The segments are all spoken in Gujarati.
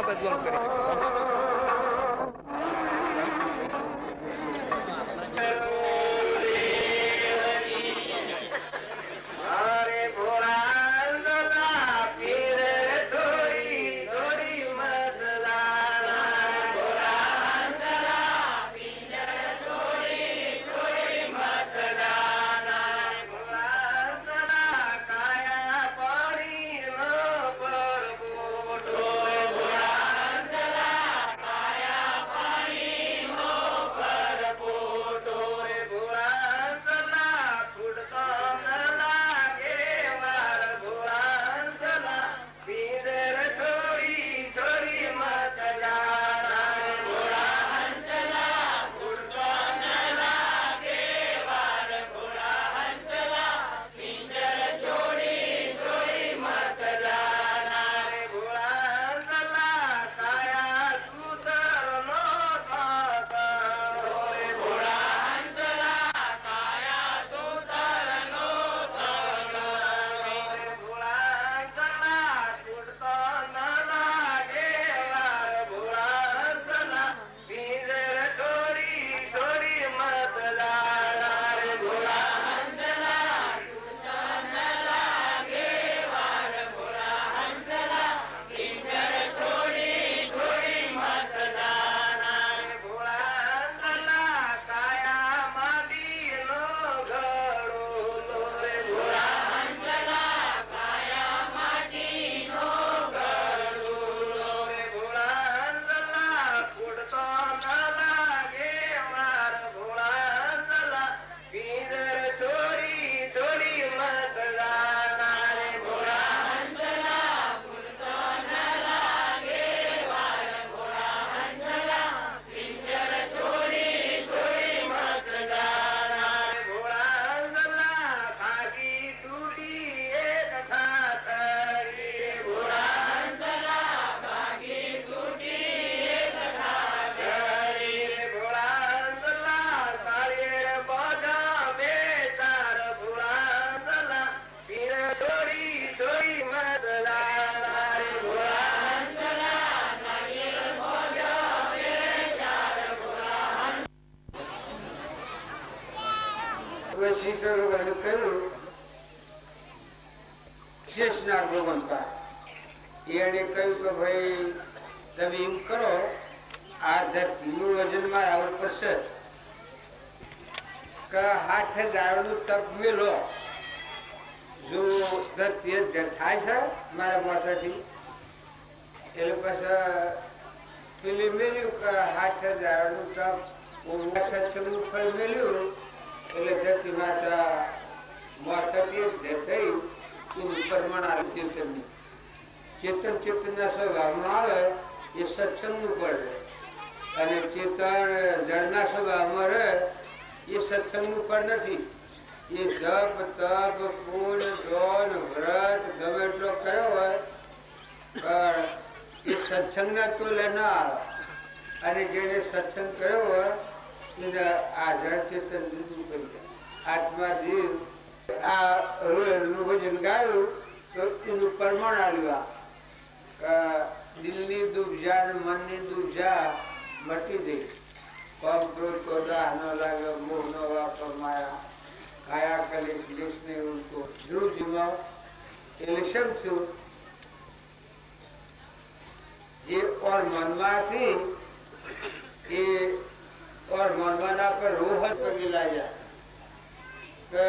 બધું કરી શકે. શેષનાગ ભગવાન એને કહ્યું કે ભાઈ તમે એમ કરો, આ ધરતીનું વજન મારા ઉપર છે કે 8,000 નું તપ મેલો. જો ધરતી થાય છે મારા માથાથી એટલે પછી પેલી મેલ્યું કે 8,000 નું તપ સત્સંગનું ફળ મેલ્યું એટલે ધરતી માતા માથાથી થઈ પરમાણ આવે. ચેતન ચેતનના સ્વભાવમાં આવે એ સત્સંગનું ફળ છે, અને ચેતન જળના સ્વભાવમાં રહે એ સત્સંગનું ફળ નથી. એ જપ તપ પૂર્ણ ધોન વ્રત ગમે એટલો કર્યો હોય પણ એ સત્સંગના તોલે ના આવે. અને જેને સત્સંગ કર્યો હોય એને આ જળ ચેતન જુદું કરી દે. આત્મા જીવ આ ભજન ગાયું તો એનું પ્રમાણ આવ્યું. દિલની દુબજા ને મનની દુબજા મટી ગઈ. પગ ક્રોધ તો દાહ ન લાગે, મોહ ન વાપર માયા, કાયા કલેશ દેશ ને ઉલટો ધ્રુવ જીવવા. એટલે શમ થયું જે ઓર મનમાં હતી એ ઓર મનમાં ના પર રોહ પગી લાગ્યા કે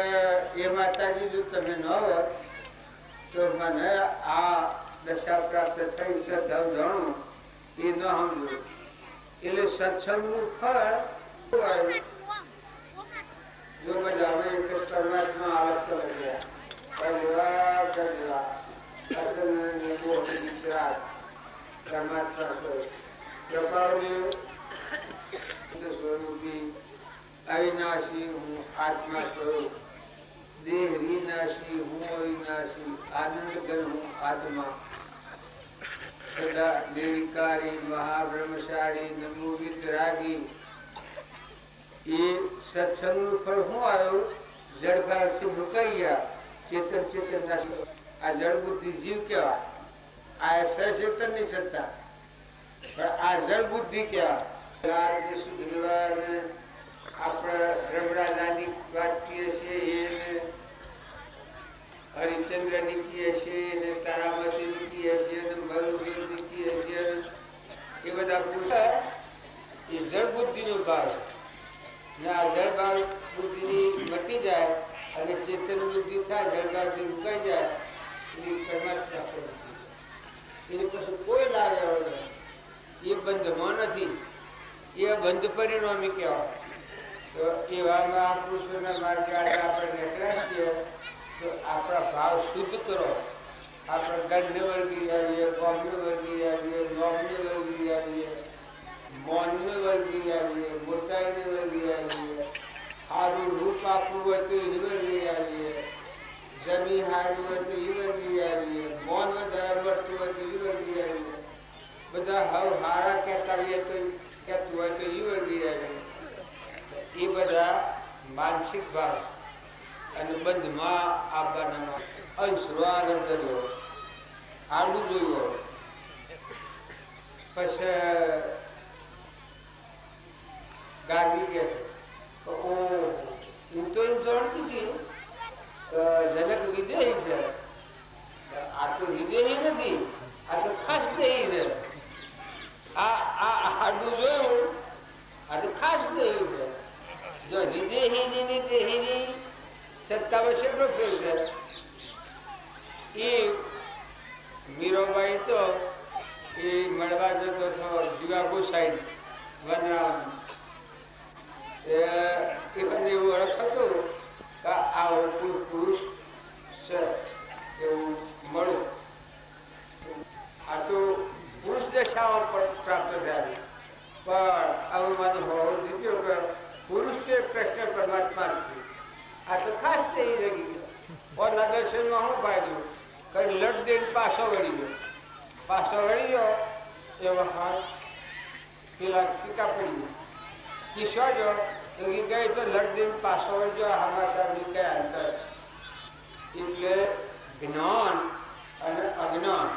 એ માતાજી જો તમે ન હોત તો મને આ દશા પ્રાપ્ત થઈ છે. ધર્મ જાણું એ ન સમજ્યું. એટલે સત્સંગનું ફળ જો બધા અમે પરમાત્મા આવત તો સ્વરૂપી અવિનાશી હું આત્મા સ્વરૂપ, દેહ વિનાશી હું અવિનાશી, આનંદ ઘન હું આત્મા, સદા નિર્વિકારી મહાબ્રહ્મચારી નમો વિતરાગી. એ સત્સંગનું ફળ શું આવ્યું? જળકાળથી મુકાઈ ગયા. ચેતન ચેતન આ જળ બુદ્ધિ જીવ કેવા? આ સચેતન ની સત્તા પણ આ જળ બુદ્ધિ ક્યાં આપણે રમણાદાની વાત કીએ છીએ હરિશ્ચંદ્રની કીએ છીએ ને તારામતીની કીએ છીએ ને મયુરની કીએ છીએ એ બધા પુરુષ એ જળ બુદ્ધિનો ભાવ ને આ જળ ભાવ બુદ્ધિની મટી જાય અને ચેતન બુદ્ધિ થાય જળ ભાવથી મુકાઈ જાય એની પરમાત્મા નથી એની પછી કોઈ લાગે એ બંધમાં નથી એ બંધ પરિણામી કહેવાય. તો એવામાં આ પુરુષોના માર્ગે આપણે નીકળ્યા છીએ તો આપણા ભાવ શુદ્ધ કરો. આપણે ગંધને વળગી આવીએ, કોમને વળગી આવીએ, નોમને વળગી આવીએ, મૌનને વળગી આવીએ, મોટાઈને વળગી આવીએ, સારું રૂપ આપવું હોય તો એને વળગી આવીએ, જમી હારી હોય તો એ વળગી આવીએ, મૌન વધારે મળતું હોય તો એ વળગી આવીએ, બધા હવે હારા કહેતા હોઈએ તો કહેતું હોય તો એ વળગી આવીએ. એ બધા માનસિક ભાવ અને બંધમાં આપવાના અંશવાદ કર્યો, આડું જોયું. પછી ગાડી કે હું તો એમ જાણતી હતી જનક વિદેહી છે. આ તો વિદેહી નથી, આ તો ખાસ દેહી છે. આ આડું જોયું, આ તો ખાસ દેહી છે. જો વિદેહીની ની દેહીની સત્તામાં કેટલો ફેર છે. એ મીરાબાઈ તો એ મળવા જતો હતો જીવાગુ સાઈડ વનરામ. એ મને એવું ઓળખતું કે આ પુરુષ છે એવું મળ્યું. આ તો પુરુષ દશામાં પણ પ્રાપ્ત થયા. પણ આવું મને હોવું દીધું કે પુરુષ તો કૃષ્ણ પરમાત્મા છે. આ તો ખાસ થઈ રહી ગયો. ઓના દર્શનમાં શું ફાયદો? કઈ લટ દઈને પાછો વળી ગયો. પાછો વળી ગયો એવો હાથ પેલા ટીકા પડી ગયો. કિસ્સો જો તો એ ગઈ તો લટ દઈને પાછો વળી ગયો. હમાસા બી કઈ અંતર. એટલે જ્ઞાન અને અજ્ઞાન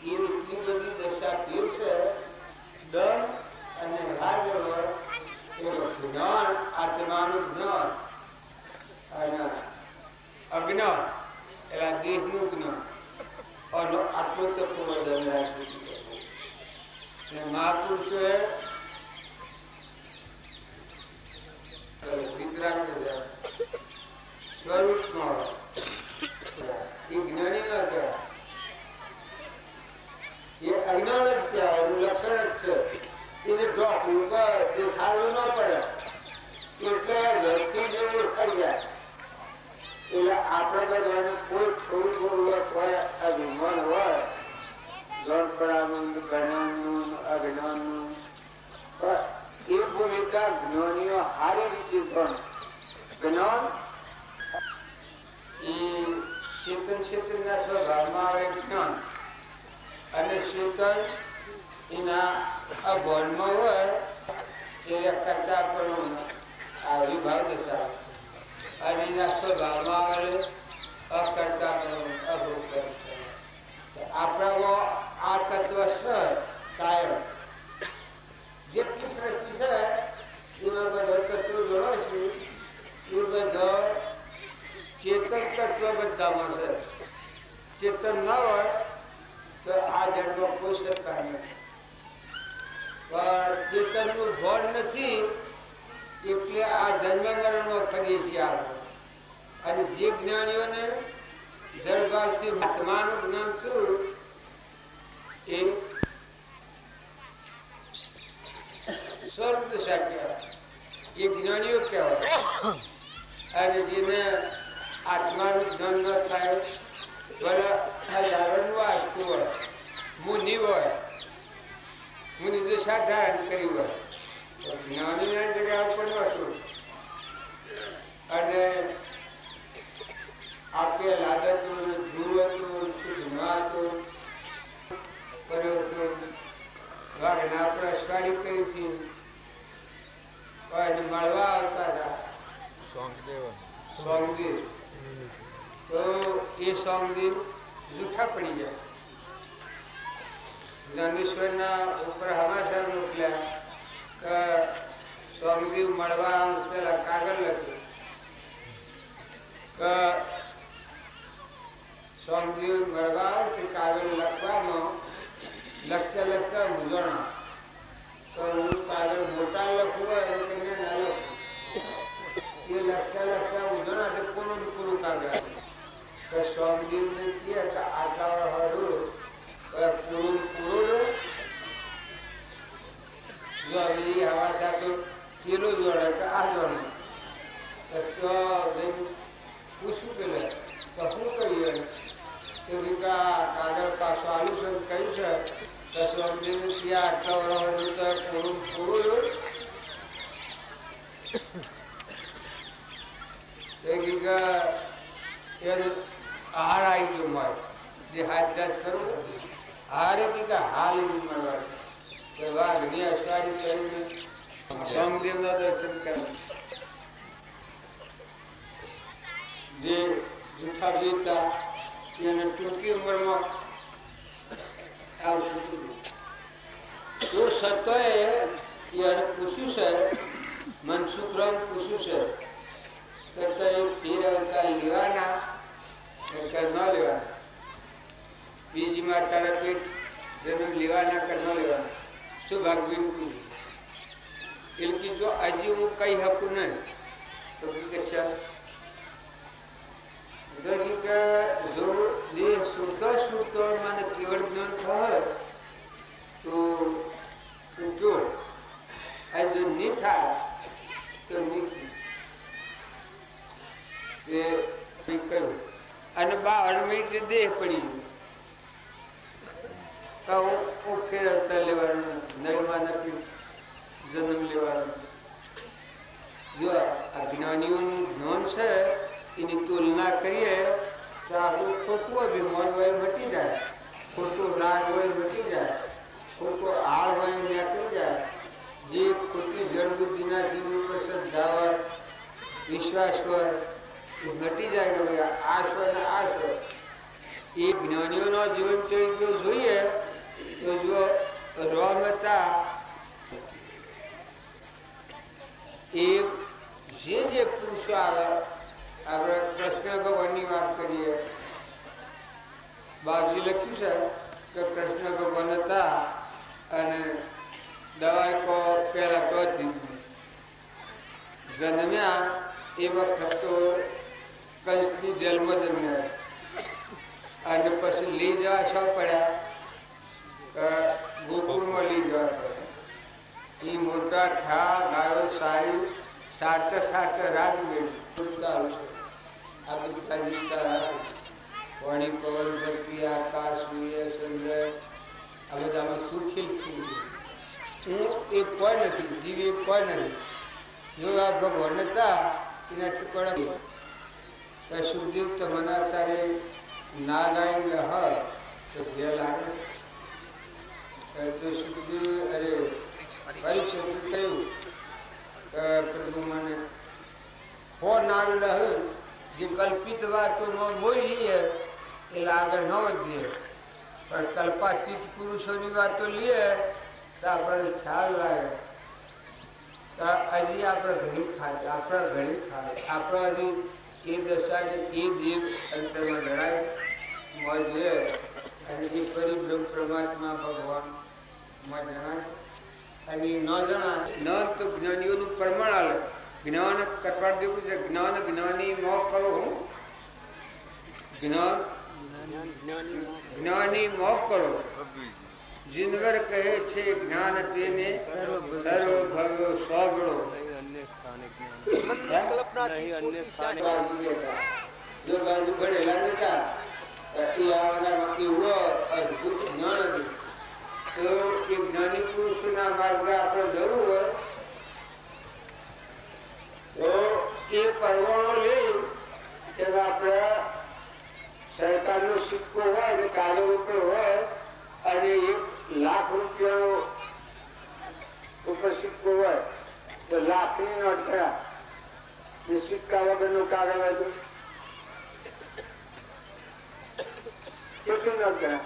એ એટલી બધી દશા કેમ છે. દંડ અને રાગ જ્ઞાન, આત્માનું જ્ઞાન અને અજ્ઞાન એલા દેહનું જ્ઞાન અને આત્મતત્વનું રાખી. મહાપુરુષોએ સ્વરૂપમાં એ જ્ઞાની ના કહેવાય, એ અજ્ઞાન જ કહેવાય. એનું લક્ષણ જ છે. એને ડોકવું દેખાડવું ન પડે એટલે વ્યક્તિ જેવું થઈ જાય. એટલે આપણે બધાને કોઈ થોડું થોડું હોય અભિમાન હોય ગણપણાનું, જ્ઞાનનું, અજ્ઞાનનું. પણ એ ભૂમિકા જ્ઞાનીઓ સારી રીતે પણ જ્ઞાન એ ચેતનના સ્વભાવમાં આવે જ્ઞાન અને ચેતન એના અભણમાં હોય એ કરતા પણ આ વિભાગ દશા અને એના સ્વભાવમાં આવે અકર્તા પણ અભોગ. આપણામાં આ તત્વ છે કાયમ. જેટલી સૃષ્ટિ છે એમાં બધા તત્વો જોડે છે એ બધા ચેતન તત્વ બધામાં છે. ચેતન ના હોય તો આ જન્મ કોઈ શકતા નથી. પણ ચેતનનું ભણ નથી એટલે આ જન્મ મરણમાં ફરીએ છીએ આપણે. અને જે જ્ઞાનીઓને જળભાવથી આત્માનું જ્ઞાન છું એ સ્વરૂપ દશા કહેવાય. એ જ્ઞાનીઓ કહેવાય. અને જેને આત્માનું જ્ઞાન ન થાય ભલે હજારોનું વાંચતું હોય, મુનિ હોય, મુનિ દશા ધારણ કરી હોય તો જ્ઞાનીના જગ્યા ઉપર નહોતું. અને આપેલ આદતું ધ્રુવતું શુદ્ધમાતું કર્યો હતો. વાઘને આપણે સ્વાડી કરી હતી. મળવા આવતા હતા સોંગદેવ. તો એ સોંગદેવ જૂઠા પડી જાય. જ્ઞાનેશ્વરના ઉપર હમાસર મોકલ્યા કે સ્વામીજી મળવા પેલા કાગળ લખ્યું કે સ્વામીજી મળવા તે કાગળ લખવામાં લખતા લખતા મૂંઝવણા તો હું કાગળ મોટા લખવું હોય તેને ના લખવું એ લખતા લખતા મૂંઝવણા તે પૂરું કાગળ તો સ્વામીજીને કહે કે આટલા હારું પૂરું જો આવી હવા સાથે ચીલો જોડે કે આ જોડે તો પૂછ્યું પેલા તો શું કહીએ તો કાગળ પાછું આવ્યું છે કહ્યું છે તો સ્વામીજીને ત્યાં આટલા વરવાનું તો પૂરું આહાર આવી ગયો મારે જે હાથ દાસ કરવું હારે કે હાલ મળવાનું વાઘની અસવારી કરીને સોમદેવના દર્શન કર્યા જે જૂઠા બીતા એને ટૂંકી ઉંમરમાં આવશું તો સતોએ એને પૂછ્યું છે મનસુખરામ પૂછ્યું છે કરતા એ ફેર અવતાર લેવાના કે ન લેવાના બીજી માતાના પેટ જન્મ લેવાના કે ન લેવાના શું ભાગવીન પૂછ્યું એટલે કે જો આજે હું કહી શકું નહીં તો કે જો દેહ સુરતા સુરતા મને કેવળ જ્ઞાન થાય તો જો આ જો નહીં થાય તો નહીં કહ્યું અને 12 મિનિટે દેહ પડી ગયું કહું ફેર અવતાર લેવાનું નવીમાં નથી જન્મ લેવાનો જો આ જ્ઞાનીઓનું જ્ઞાન છે એની તુલના કરીએ તો આપણું ખોટું અભિમાન હોય મટી જાય, ખોટું રાગ હોય મટી જાય, ખોટો આળ હોય નીકળી જાય, જે ખોટી જળબુદ્ધિના જીવ ઉપર શ્રદ્ધા હોય વિશ્વાસ હોય એ મટી જાય કે ભાઈ આ સ્વર ને આ સ્વર. એ જ્ઞાનીઓનો જીવન ચરિત્ર જોઈએ તો જો રોમ હતા એ જે પુરુષો આગળ આપણે કૃષ્ણ ભગવાનની વાત કરીએ બાબજી લખ્યું છે કે કૃષ્ણ ભગવાન હતા અને દવાકો પહેલા તો જન્મ્યા એ વખત તો કંસની જેલમાં જન્મ્યા અને પછી લઈ જવા શા પડ્યા ગોકુળમાં લઈ જવા પડ્યા. એ મોટા ઠા ગાયો સારી સાટે રાગ મેળવી આ બધા જીવતા પાણી પવન ધરતી આકાશ સૂર્ય ચંદ્ર આ બધામાં શું ખીલતું હું એક કોઈ નથી, જીવ એક કોઈ નથી. જો આ ભગવાન હતા એના ટુકડા તો સુખદેવ તમને અત્યારે ના ગાય હ તો જે લાગે તો સુખદેવ અરે પરીક્ષિત કહ્યું પ્રભુ મને હો નાગ રહે જે કલ્પિત વાતોમાં બોલીએ એટલે આગળ ન વધીએ, પણ કલ્પાતીત પુરુષોની વાતો લઈએ તો આપણને ખ્યાલ લાગે તો હજી આપણે ઘણી ખાય આપણા ઘણી ખાય આપણા હજી એ દશાને એ દેવ અંતરમાં લડાઈ મળે અને એ પરિબ્રહ્મ પરમાત્મા ભગવાનમાં જણાય અને ન જણાય ન તો જ્ઞાનીઓનું પ્રમાણ આલે જ્ઞાન કરવા દેવું છે. જ્ઞાન જ્ઞાની મોહ કરો હું જ્ઞાની મોહ કરો જીનવર કહે છે જ્ઞાન તેને સર્વ ભવ્યો સોગડો જો બાજુ ભણેલા નતા અદભુત જ્ઞાન હતું તો એ જ્ઞાની પુરુષોના માર્ગે આપણે જરૂર હોય તો એ પરવાણો લઈ જેમ આપણે સરકારનો સિક્કો હોય ને કાગળ ઉપર હોય અને 1 લાખ રૂપિયાનો ઉપર સિક્કો હોય તો લાખની નોટ કરા સિક્કા વગરનો કાગળ હતો કેટલી નોટ કરા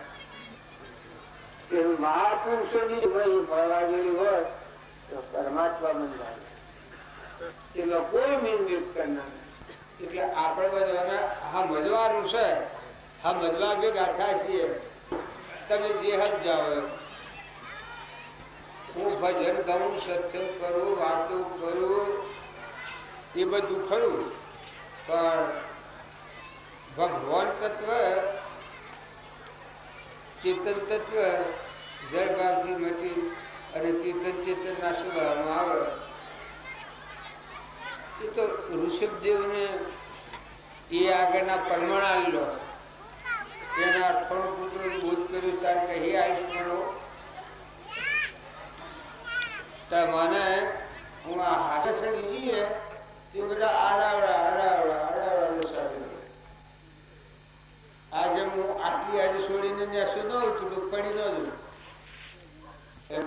કે મહાપુરુષોની વહી મળવાયેલી હોય તો પરમાત્મા બંધાય, એમાં કોઈ નિંદિત કરનાર. એટલે આપણે બધાને સમજવાનું છે, સમજવા ભેગા થાય છીએ. તમે જે હદ જાઓ એમ. હું ભજન ગાઉં, સત્સંગ કરું, વાતો કરું, એ બધું ખરું, પણ ભગવાન તત્વ, ચેતન તત્વ જળભાવથી મટી અને ચેતનના સ્વભાવમાં આવે. એ તો ઋષભદેવને એ આગળના પરમાણા લો, એના 18 પુત્રોનું બોધ કર્યું. તાર કહી આવીશ મળો મને હું આ હાથે લઈએ તે બધા આડાવડા આજે હું આટલી આજે છોડીને ત્યાં સુધો છું તો પડી ન દઉં.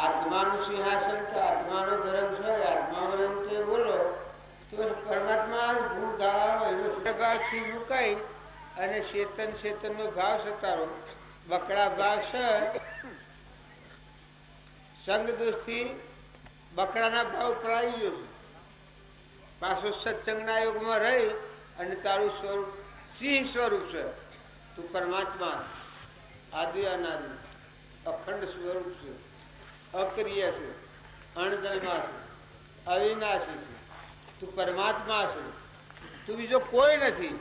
આત્માનું સિંહાસન તો આત્માનો ધર્મ છે, આત્માનો તે બોલો તો પરમાત્મા ગુણ ગાવાનો એનો ભાવથી મુકાઈ અને ચેતનનો ભાવ સતારો બકડા ભાવ છે. સંગ દોસ્તી બકડાના ભાવ પડાવી ગયો છે. પાછો સત્સંગના યોગમાં રહી અને તારું સ્વરૂપ સિંહ સ્વરૂપ છે. તું પરમાત્મા આદિ અનાદિ અખંડ સ્વરૂપ છે, અક્રિય છે, અણજન્મા છે, અવિનાશી છે. તું પરમાત્મા છે. તું બીજો કોઈ નથી.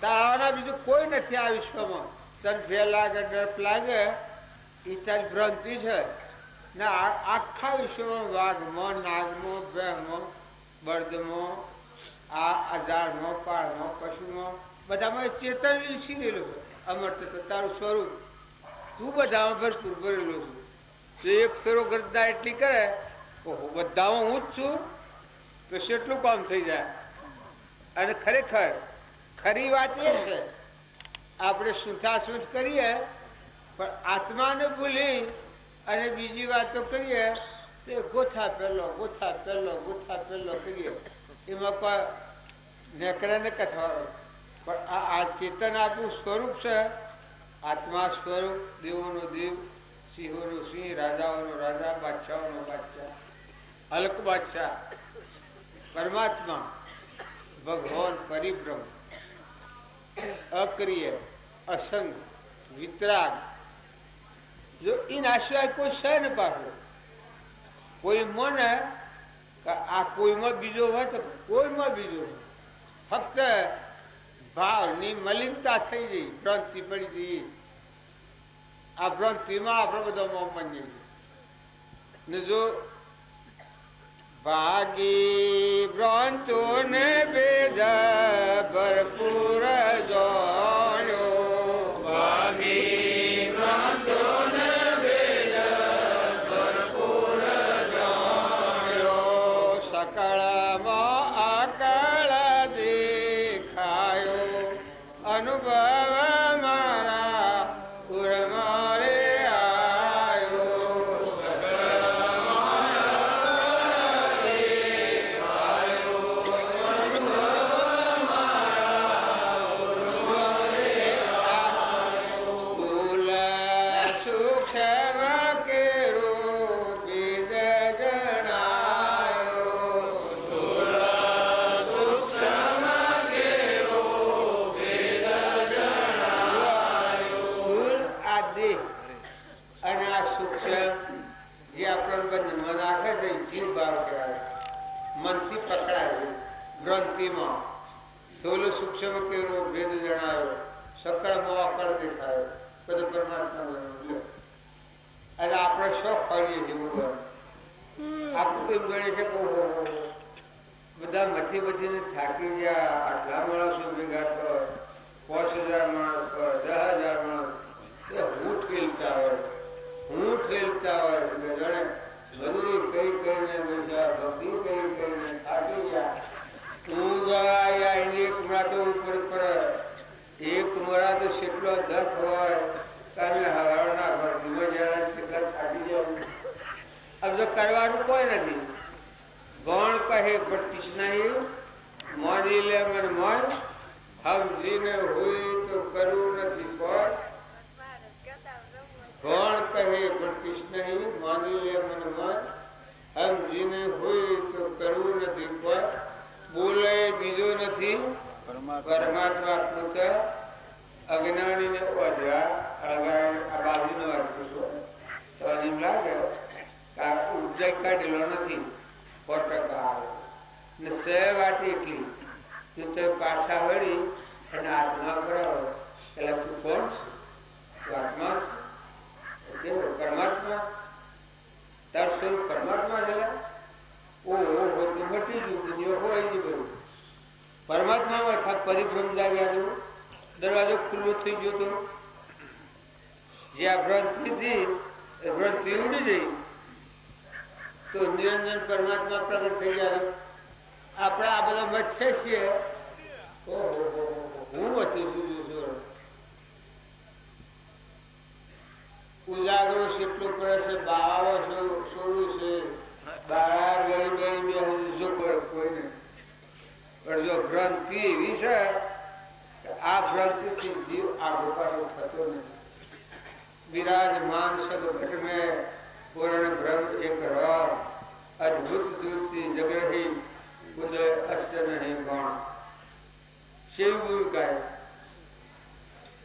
તારાવાના બીજું કોઈ નથી આ વિશ્વમાં. તને ભે લાગે, ડર લાગે, એ તારી ભ્રાંતિ છે ને. આખા વિશ્વમાં વાઘમાં, નાગમાં, ભેમાં, બળદમાં, આ અજારમાં, પાળમાં, પશુમાં બધામાં ચેતન વિલસી રહેલું છે. અમર તત્વ તારું સ્વરૂપ. તું બધામાં ભરપૂર ભરેલું છું. તો એક ફેરો ગરદા એટલી કરે, ઓહો બધામાં હું જ છું, તો કેટલું કામ થઈ જાય. અને ખરેખર ખરી વાત એ છે, આપણે સૂંઠાસૂંઠ કરીએ પણ આત્માને ભૂલી અને બીજી વાતો કરીએ તો ગોથા પહેલો કરીએ. એમાં કોઈ નેકળે ને કથારો. પણ આ ચેતન આપણું સ્વરૂપ છે. આત્મા સ્વરૂપ, દેવોનો દેવ, સિંહોનો સિંહ, રાજાઓનો રાજા, બાદશાહોનો બાદશાહ, અલક બાદશાહ, પરમાત્મા, ભગવાન પરિબ્રહ્મ, અક્રિય, અસંગ, વિતરાગ. જો એના સિવાય કોઈ છે ને પાછું. કોઈ મને આ કોઈમાં બીજો હોય તો કોઈમાં બીજો, ફક્ત ભાવની મલિનતા થઈ ગઈ, ભ્રાંતિ પડી ગઈ. આ ભ્રાંતિમાં આપણે બધો મોમની ને જો ભાગી ભ્રાંતો ને ભેદા ભરપૂર જાણ્યો, ભાગી ભ્રાંતો ને ભેદા ભરપૂર જાણ્યો, સકળમાં અકળ દેખાયો, અનુભવ મારા ઉર્મારે મનથી પકડાય. ગ્રંથિમાં સ્થૂલ સૂક્ષ્મ કેવો ભેદ જણાયો, સકળમાં અકળ દેખાયો, બધું પરમાત્મા. અને આપણે શોખ કરીએ છીએ ભગવાન. આપણું તો ગણે છે બધા મથીને થાકી ગયા. આટલા માણસો ભેગા થયો, 5000 માણસ હોય, 10,000 માણસ, હું ઠેલતા હોય જાણે બધું કરી કરીને બેઠા, ભક્તિ કરી કરીને થાકી ગયા. ઊંઘ આયા એને એક મળા તો ઉપર પડે, એક મળા તો કેટલો દખ હોય, કારણ હવાના ભરતીમાં જરા કેટલા થાકી જાય. अब जो करवाનું કોઈ નથી. ગણ કહે પટ્ટીશ નહીં, મોજી લે મન મોજ, હમ જીને હોય તો કરવું નથી. પણ કોણ કહે પણ કૃષ્ણ ही માની લે મનમાં હમ જીને હોય તો કરવું નથી પણ બોલે બીજો નથી પરમાત્મા પૂછે અજ્ઞાનીને ઓઢ્યા આ બાજુનો વાત પૂછો તો એમ લાગે કે આ ઉજ્જય કાઢેલો નથી 100% આવે ને સે વાત એટલી તું તો પાછા વળી અને આત્મા કરાવો એટલે તું કોણ છે આત્મા પરમાત્મા તાર સ્વરૂપ પરમાત્મા છે ઓહો તો મટી ગયું દુનિયા હોય જ બધું પરમાત્મામાં પરિભ્રમ જાગ્યા હતું દરવાજો ખુલ્લો થઈ ગયો હતો જે આ ભ્રાંતિ હતી એ ભ્રાંતિ ઉડી ગઈ તો નિરંજન પરમાત્મા પ્રગટ થઈ ગયા આપણે આ બધા મચ્છે છીએ હું મચ્છી છું ઉજાગરો કેટલો પડે છે બાવા છોડું છે બાળા ગરી જો કોઈને પણ જો ભ્રાંતિ એવી છે આ ભ્રાંતિથી જીવ આગોપાછો થતો નથી વિરાજમાન સદ ઘટ મેં પૂર્ણ ભ્રમ એક રામ અદ્ભુત જ્યોતિ જગરહી ઉદય અષ્ટ નહીં ગણ શિવ ગુરુ કહે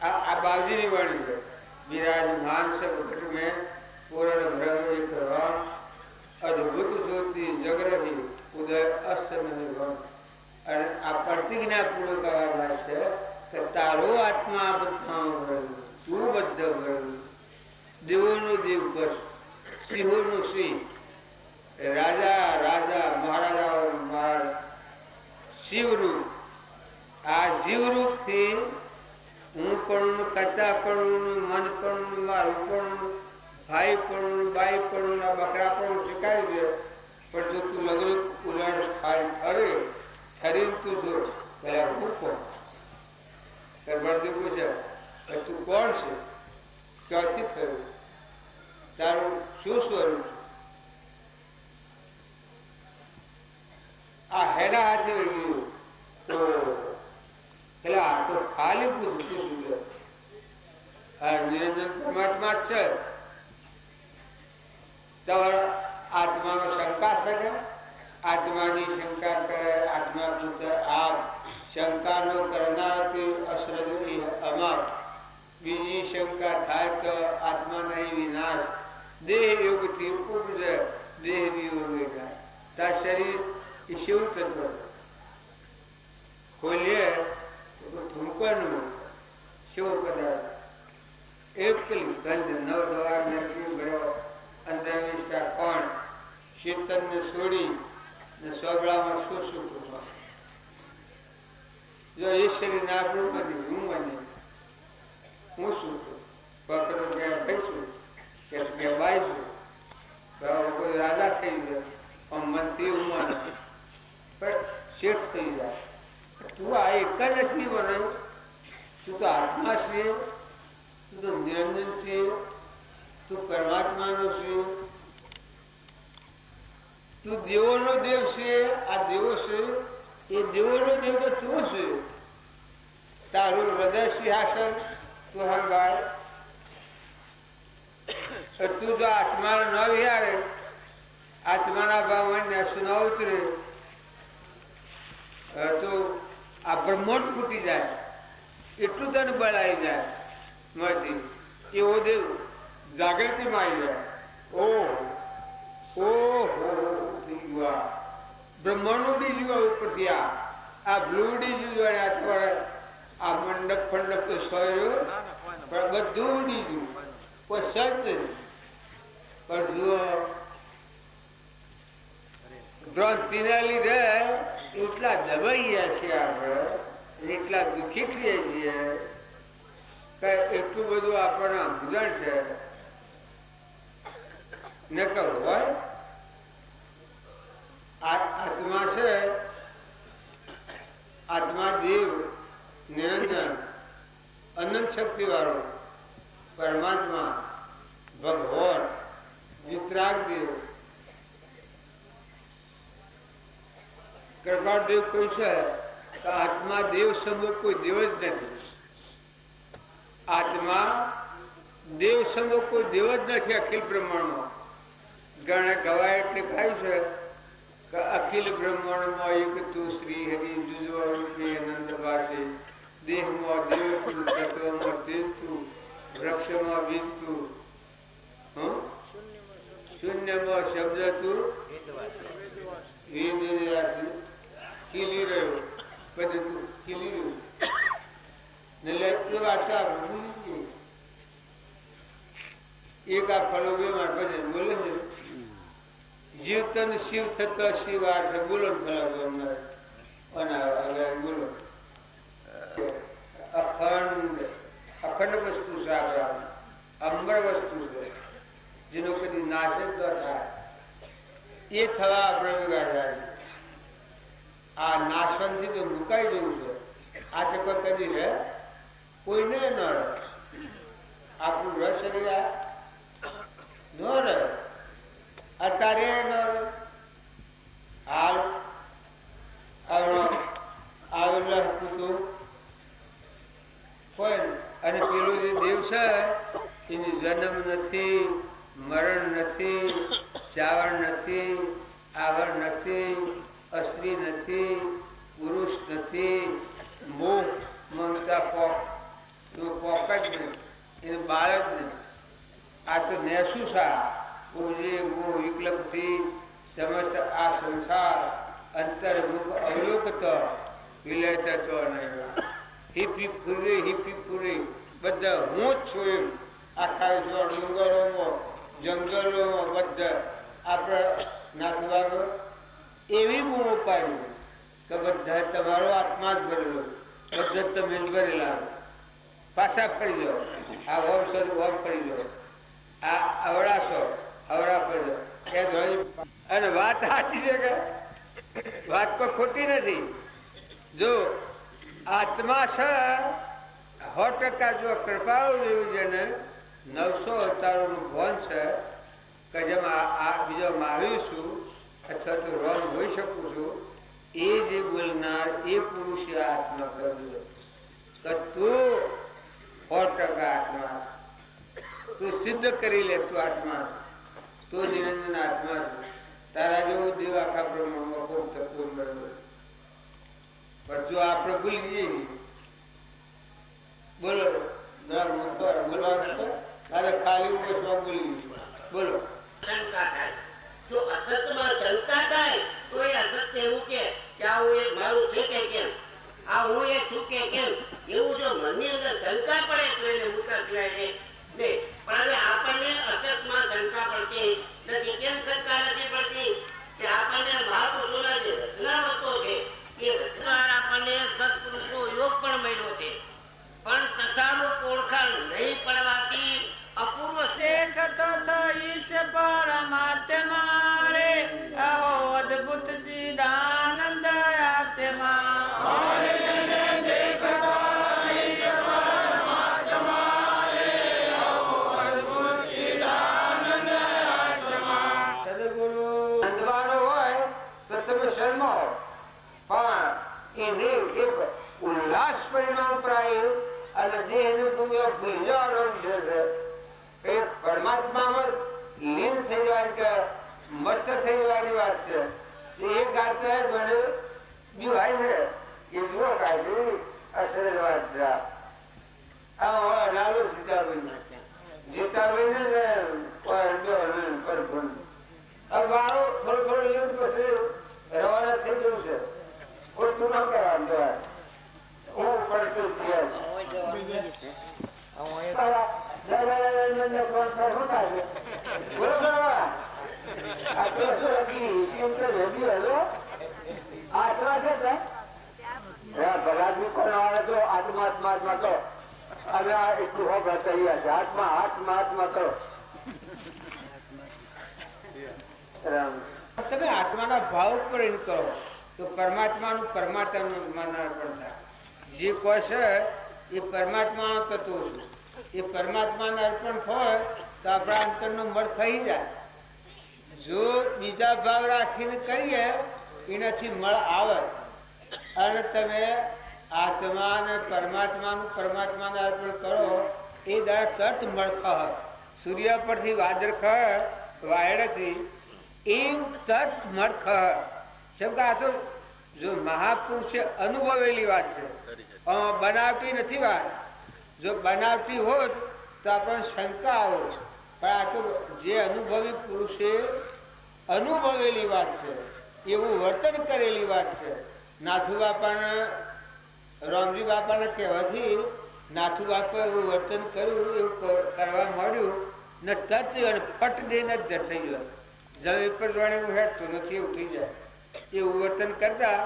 આ બાવજીની વાણી છે विराजमान सब घट में पूर्ण भ्रम एक राम अद्भुत ज्योति जगरही उदय अस्त नहीं भम और आ प्रतिज्ञा पूर्वक आवाज है कि तारो आत्मा बद्धाओं भरेલું તું બદ્ધ ભરેલું દેવોનું દેવ બસ સિંહોનું સિંહ રાજા રાજા મહારાજાઓ મહારાજ શિવરૂપ આ શિવરૂપથી હું પણ કચા પણ મન પણ મારું પણ ભાઈ પણ બાઈ પણ બકરા પણ શીખાય છે પણ જો તું લગ્ન ઉલાડ ઠરે ઠરીને તું જો પેલા ભૂખો ગરબડથી પૂછે તું કોણ છે ક્યાંથી થયું તારું શું સ્વરૂપ આ હેરા હાથે ગયું તો પેલા તો ખાલી પૂછું આ નિરંજન પરમાત્મા જ છે તમારા આત્મામાં શંકા શકે આત્માની શંકા કરે આત્મા પુત્ર આપ શંકા ન કરનારથી અશ્રદ્ધ અમાપ બીજી શંકા થાય તો આત્મા નહીં વિનાશ દેહ યોગથી ઉપજે દેહ વિયોગે જાય તાર શરીર એ શિવ તત્વ ખોલીએ થૂંકવાનું શિવ પદાર્થ એકલી ગંધ નવ દ્વાર નરકી ભરો અંધવિશ્વાસ કોણ શીતળને છોડી ને સોબળામાં શું શું કરવા જો એ શરીર ના આપણું નથી હું મને હું શું છું બકરો ક્યાં ભાઈશું કે બાઈશું કોઈ રાજા થઈ ગયો આમ મનથી ઉમર પણ શેઠ થઈ જાય તું આ એક જ નથી બનાવ્યું તું તો આત્મા છે તું તો નિરંજન છે તું પરમાત્માનો છે તું દેવોનો દેવ છે આ દેવો છે એ દેવોનો દેવ તો તું છે તારું હૃદય સિંહાસન તું હંગાળ તું જો આત્મા ન વિહારે આત્માના ભાવમાં સુના ઉતરે તો આ બ્રહ્માંડ ફૂટી જાય એટલું તને બળ આવી જાય માંથી એવો દેવ જાગૃતિમાં આવી જાય ઓહો બ્રહ્માંડ ઉડી ગયું ઉપરથી આ બ્લુ ઉડી ગયું આ મંડપ ફંડપ તો સોયરો પણ બધું ઉડી ગયું કોઈ સચ પણ જુઓ ભ્રાંતિના લીધે એટલા દબાઈ ગયા છીએ આપણે એટલા દુઃખી થઈએ છીએ કે એટલું બધું આપણને સમજણ છે નકર હોય આત્મા છે આત્મા દેવ નિરંજન અનંત શક્તિ વાળો પરમાત્મા ભગવાન વિતરાગ દેવ કૃપાળ દેવ કહ્યું છે કે આત્મા દેવ શબ્દ કોઈ દેવ જ નથી આત્મા દેવ સમો કોઈ દેવ જ નથી અખિલ બ્રહ્માંડમાં. ગણે ગવાય એટલે કાય છે કે અખિલ બ્રહ્માંડમાં એક તું શ્રી હરિ જુજવારૂપી આનંદ વાસે, દેહમાં દેવ તું, તત્વમાં તેજ તું, વૃક્ષમાં બીજ તું, શૂન્યમાં શબ્દ તું, વેદ ખીલી રહ્યો બધું તું ખીલી રહ્યું ને એ વાંચા એક આ ફળો બે માં ભજન બોલે છે જીવતન શિવ થતા શિવ આ છે બોલો ને ફલા બોલો અખંડ અખંડ વસ્તુ છે આપણા અંબર વસ્તુ છે જેનો કદી નાશ જ ન થાય એ થવા આપણે ભેગા થાય. આ નાશવંતથી તો મુકાઈ જવું છે. આ તો કોઈ કદી રહે કોઈને ન રહે. આપણું રસ શરીર ન રહે અત્યારે ન રહે. હાલ આવેલા પૂતું કોઈ અને પેલું જે દેવ છે એની જન્મ નથી, મરણ નથી, ચાવણ નથી, આવરણ નથી, અશ્રી નથી, પુરુષ નથી, મોહ મમતા પોક જ નહીં, એને બાળ જ નહીં. આ તો નેસું સા પૂજે મોહ વિકલ્પથી સમસ્ત આ સંસાર અંતર્મુખ અવલોકત વિલય થતો નહીં. હિપી પૂરી બધા હું જ છું એમ આખા ડુંગરોમાં જંગલોમાં બધા આપણે નાથવાનો એવી બૂમ ઉપાડી કે બધા તમારો આત્મા જ ભરેલો, બધા તમે જ ભરેલા. પાછા ફરી જાઓ, આ ઓમ સ્વરૂપ ઓમ ફરી જાઓ, આ અવળાશો અવળા ફરી જાઓ. અને વાત સાચી છે કે વાત કોઈ ખોટી નથી. જો આત્મા છે 100% જો કૃપાળુ જેવું જેને 900 અવતારોનું ભાન છે કે જેમ આ બીજો માવી છું અથવા તો રોગ હોઈ શકું છું, એ જે બોલનાર એ પુરુષે આત્મા કર્યું કે તું 100% આત્મા, તું સિદ્ધ કરી લે તું આત્મા, તું નિરંજન આત્મા છું. તારા જેવું દેવ આખા બ્રહ્માંડમાં કોઈ તત્વ મળે. પણ જો આપણે ભૂલી જઈએ બોલો ખાલી ઉગસમાં ભૂલી બોલો શંકા થાય. જો અસતમાં શંકા થાય તો એ અસત એવું કે આ હું એક મારું છે કે કેમ, આ હું એક છું કે કેમ, એવું જો મનની અંદર શંકા પડે તો એને મૂકા સિવાય નહીં. પણ હવે આપણને અસતમાં શંકા પડતી નથી. કેમ શંકા નથી પડતી કે આપણને મહાપુરુષોના જે રચનાવતો છે એ રચના આપણને સત્પુરુષનો યોગ પણ મળ્યો છે, પણ તથાનું ઓળખાણ નહીં પડવાથી અપૂર્વ શેખ તો ઈશ પરમાત્મા રે અહો અદ્ભુત ચિદાનંદ આત્મા. ઉલ્લાસ પરિણામ પ્રાય અને દેહને તમે ભૂલી જવાનો છે. એક પરમાત્મામાં લીન થઈ જવાની કે મસ્ત થઈ જવાની વાત છે. એ ગાતા ઘણે બીવાય છે એ જુઓ કાઢી અસર વાત છે. આ લાલો જીતાભાઈ ને મારો થોડો લીન પછી રવાના થઈ ગયું છે. ઓછું ન કરવાનું જવાય હું પડતું આત્મા કરો અને એટલું હોબ તૈયાર છે. આત્મા આત્મા આત્મા કરો. તમે આત્માના ભાવ ઉપર એમ કરો તો પરમાત્માનું પરમાત્માનું અર્પણ થાય. જે કોઈ છે એ પરમાત્માનું તત્વ છે. એ પરમાત્માને અર્પણ થાય તો આપણા અંતરનો મળ થઈ જાય. જો બીજા ભાવ રાખીને કરીએ એનાથી મળ આવે. અને તમે આત્મા અને પરમાત્માને અર્પણ કરો એ દાડા તટ મળખ સૂર્ય પરથી વાદરખ વાયડથી એમ તટ મળખ કેમ કે આ તો જો મહાપુરુષે અનુભવેલી વાત છે, બનાવટી નથી વાત. જો બનાવટી હોત તો આપણને શંકા આવે, પણ આ તો જે અનુભવી પુરુષે અનુભવેલી વાત છે, એવું વર્તન કરેલી વાત છે. નાથુ બાપાને રામજી બાપાને કહેવાથી નાથુ બાપા એવું વર્તન કર્યું, એવું કરવા મળ્યું ને તત અને ફટ દઈને જ થઈ ગયો. જમીન પર જોડે એવું હેઠતું નથી, એવું થઈ જાય. એવું વર્તન કરતા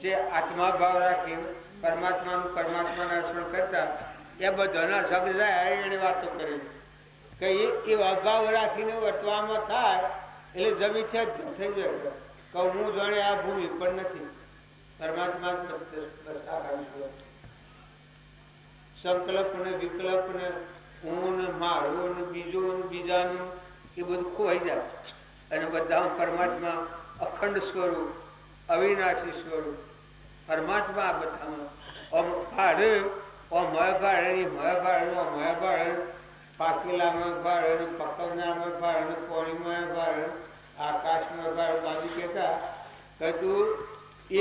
જે આત્મા ભાવ રાખી પરમાત્માના અર્પણ કરતા એ બધાના જગ જાય એને વાતો કરી કે એ અભાવ રાખીને વર્તવામાં થાય એટલે જમીન છે થઈ જાય કે હું જાણે આ ભૂમિ પર નથી, પરમાત્મા સંકલ્પ ને વિકલ્પ ને હું ને મારું ને બીજું ને બીજાનું એ બધું ખોવાઈ જાય અને બધા પરમાત્મા અખંડ સ્વરૂપ અવિનાશી સ્વરૂપ પરમાત્મા આ બધામાં ઓમ ભાડે ઓમ મય ભાડે મય ભાડે મય ભાડે પાકેલામાં ભાડે પકવનારમાં ભાડે પાણીમાં ભાડે આકાશમાં ભાડે બાજુ કહેતા કે તું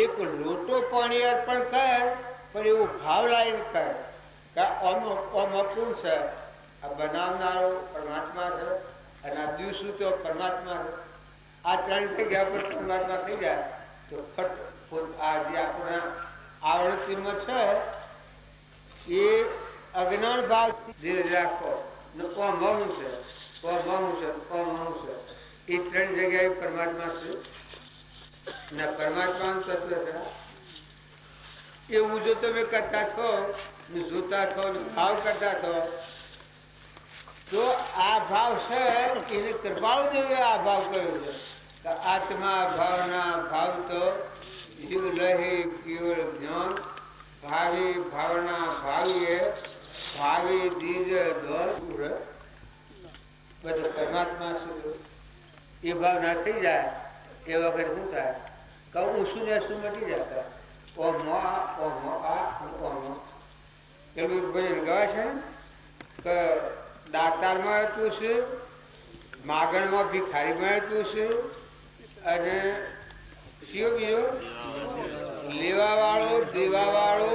એક લોટો પાણી અર્પણ કર પણ એવું ભાવ લાવીને કર કે ઓમ અપૂર્ણ છે. આ બનાવનારો પરમાત્મા છે અને આ દિવસું તો પરમાત્મા છે. આ ત્રણ જગ્યા પર પરમાત્મા થઈ જાય તો ફટ આ જે આપણા આવરણ કિંમત છે એ અજ્ઞાન ભાવ ધીરે રાખો ને કોમ હું છે એ ત્રણ જગ્યાએ પરમાત્મા છે ને પરમાત્માનું તત્વ છે. એવું જો તમે કરતા છો ને જોતા છો ને ભાવ કરતા છો તો આ ભાવ છે એને કૃપાળુ દેવે આ ભાવ કહ્યો છે. આત્મા ભાવના ભાવ તો જીવ લહે કેવળ જ્ઞાન ભાવી ભાવના ભાવીએ ભાવી દીજ દોર બધું પરમાત્મા શું એ ભાવ ના થઈ જાય એ વખત શું થાય કહું શું ને શું મટી જતા પેલું ભજન ગવા છે કે દાતારમાં તું છે, માગણમાં ભિખારીમાં તું છે અને કયો બીજો લેવા વાળો દેવા વાળો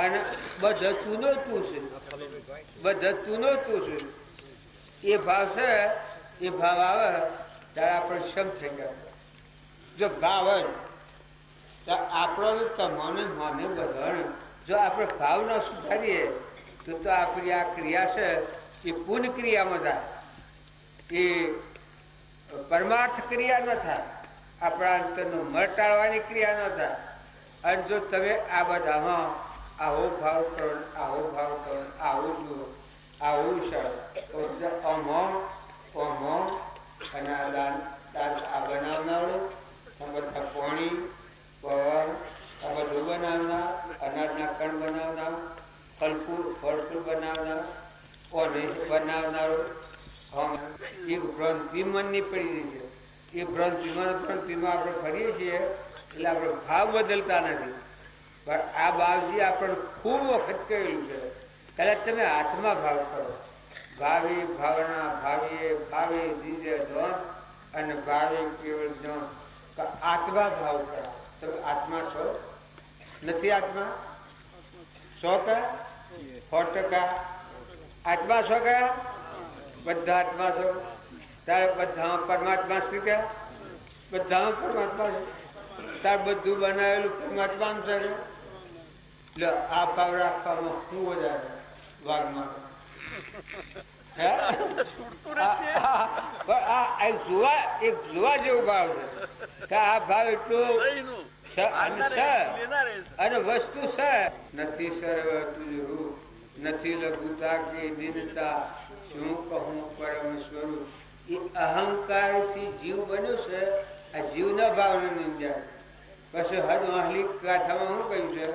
અને બધા તુનો તું છે, બધા તુનો તું છે. એ ભાવ છે એ ભાવ આવે ત્યારે આપણે ક્ષમ થઈ ગયા. જો ભાવ જ તો આપણો તમને મને બધાને જો આપણે ભાવ ન સુધારીએ તો આપણી આ ક્રિયા છે એ પુણ્ય ક્રિયામાં જાય, એ પરમાર્થ ક્રિયા ન થાય, આપણા અંતરનું મર ટાળવાની ક્રિયા ન થાય. અને જો તમે આ બધામાં આવો ભાવ કરો આવો ભાવ કરો આવું જુઓ આવું છે ઓમો અને આ દાન આ બનાવનારો આ બધા પાણી પવન આ બધું બનાવનાર અનાજના કણ બનાવનાર ફળફૂલ બનાવનાર કોને બનાવનારો એક ભ્રાંતિ મનની પડી રહી છે. એ ભ્રાંતિમાં આપણે ફરીએ છીએ એટલે આપણે ભાવ બદલતા નથી. પણ આ ભાવજી આપણને ખૂબ વખત કહેલું છે પહેલાં તમે હાથમાં ભાવ કરો, ભાવી ભાવના ભાવીએ ભાવી દીજે ધોન અને ભાવી કેવળ ધોન. આત્મા ભાવ કરો. તમે આત્મા છો નથી? આત્મા 100% આત્મા છો કયા? બધા આત્મા છો. તારે બધામાં પરમાત્મા શ્રી કયા? બધામાં પરમાત્મા છે. તાર બધું બનાવેલું પરમાત્માનું છે. એટલે આ ભાવ રાખવામાં શું વધારે વાઘમાં જોવા જેવું ભાવ છે કે આ ભાવ એટલો અને વસ્તુ છે નથી. સર્વ તુજરું નથી લઘુતા કે દીનતા શું કહું પરમ સ્વરૂપ. એ અહંકારથી જીવ બન્યો છે. આ જીવના ભાવને નિંદ્યા. પછી હદ વાહલી ગાથામાં શું કહ્યું છે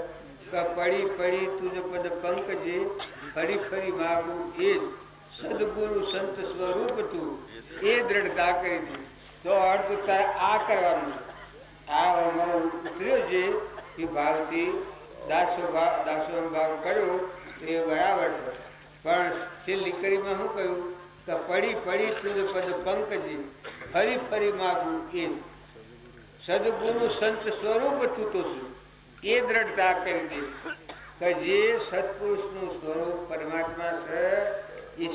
કે પડી પડી તુજ પદ પંકજે ફરી ફરી માગું એ જ સદગુરુ સંત સ્વરૂપ તું એ દ્રઢતા કરી દી. તો અર્થ તારે આ કરવાનું છે. આ ઉતર્યો છે એ ભાવથી દાસો ભાવ કર્યો એ બરાબર છે. પણ છેલ્લી કરીમાં શું કહ્યું કે પડી પડી તુજ પદ પંકજી ફરી ફરી માગું એ સદગુરુ સંત સ્વરૂપ તું તો શું એ દ્રઢતા કરી દે કે જે સત્પુરુષનું સ્વરૂપ પરમાત્મા છે એ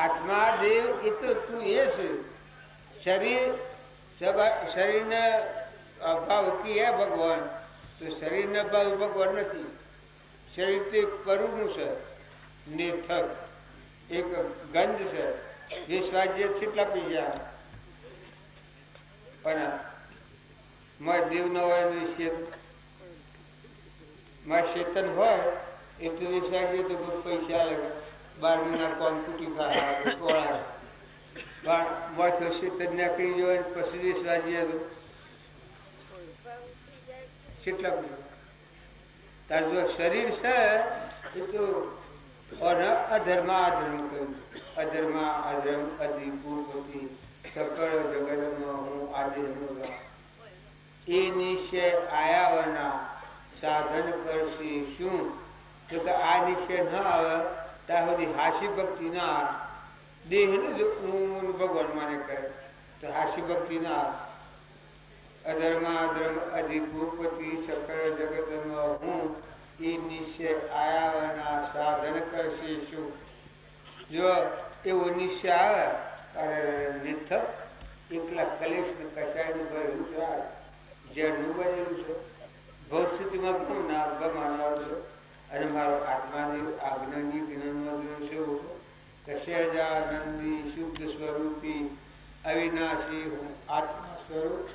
આત્મા દેવ એ તો તું એ છે શરીરને ભાવ કી હે ભગવાન તો શરીરના ભાવ ભગવાન નથી. શરીર તો એક કરુણું છે, નિર્થક એક ગંધ છે. જે સ્વાધ્ય કેટલા પૈસા પણ મારા દેવ ન હોય મારા ચેતન હોય એ તો સ્વાધ્ય તો પૈસા લાગે 12 મહિના કોમ તૂટી ખાય માથો ચેતન નાખી જવાય પછી સ્વાધ્ય તો કેટલા પૈસા તાર જો શરીર છે એ તો અધર્મ અધર્મ કહ્યું અધર્મ અધર્મ અધિપૂર્વતિ સકળ જગતમાં હું આદિ એ નિશ્ચય આયાવના સાધન કરશે શું તો કે આ નિશ્ચય ન આવે ત્યાં સુધી હાસી ભક્તિ ના આવે. દેહને જો હું ભગવાન માને કરે તો હાસી ભક્તિ ના આવે. અધર્મ અધર્મ અધિપૂર્વતિ સકળ જગતમાં હું એ નિશ્ચય આયાવના સાધન કરશે શું. જો એવો નિશ્ચય આવે ત્યારે નિર્થક એકલા કલેશ ને કચાયનું ભરેલું ચાલ જળનું બનેલું છે. ભવસ્થિતિમાં પણ ના ગમાનાર છે અને મારો આત્માની આજ્ઞાની જ્ઞાનમાં જોયું છે કે સહેજાનંદી શુદ્ધ સ્વરૂપી અવિનાશી હું આત્મા સ્વરૂપ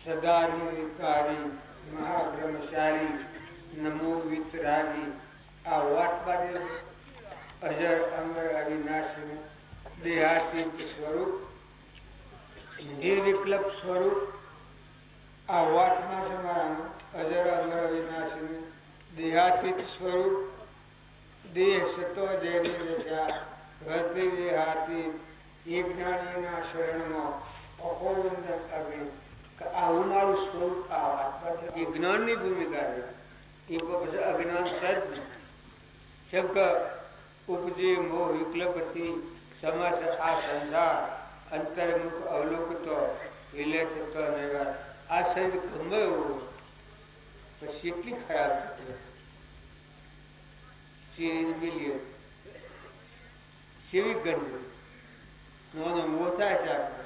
સદા નિર્વિકારી મહાબ્રહ્મચારી નમો વિતરાગી આ વાત બાજુ અજર અમર અવિનાશી દેહાતીત સ્વરૂપ નિર્વિકલ્પ સ્વરૂપ આ વાતમાં છે મારાનું અજર અમર અવિનાશી દેહાતીત સ્વરૂપ દેહ સત્વ જેની દશા ભરતી દેહાતી એ જ્ઞાનીના શરણમાં અપોવંદન અગ્નિ આવું મારું સ્વરૂપ આ વાત એ જ્ઞાનની ભૂમિકા છે. એ પછી અજ્ઞાન સજ જેમ કે ઉપજે મોહ વિકલ્પથી સમસ્ત આ સંસાર અંતર્મુખ અવલોકતો વિલે થતો નહીં. આ શરીર ગમે એવું પછી એટલી ખરાબ મિલીએ સેવી ગંધ નોનો મોહ થાય છે. આપણે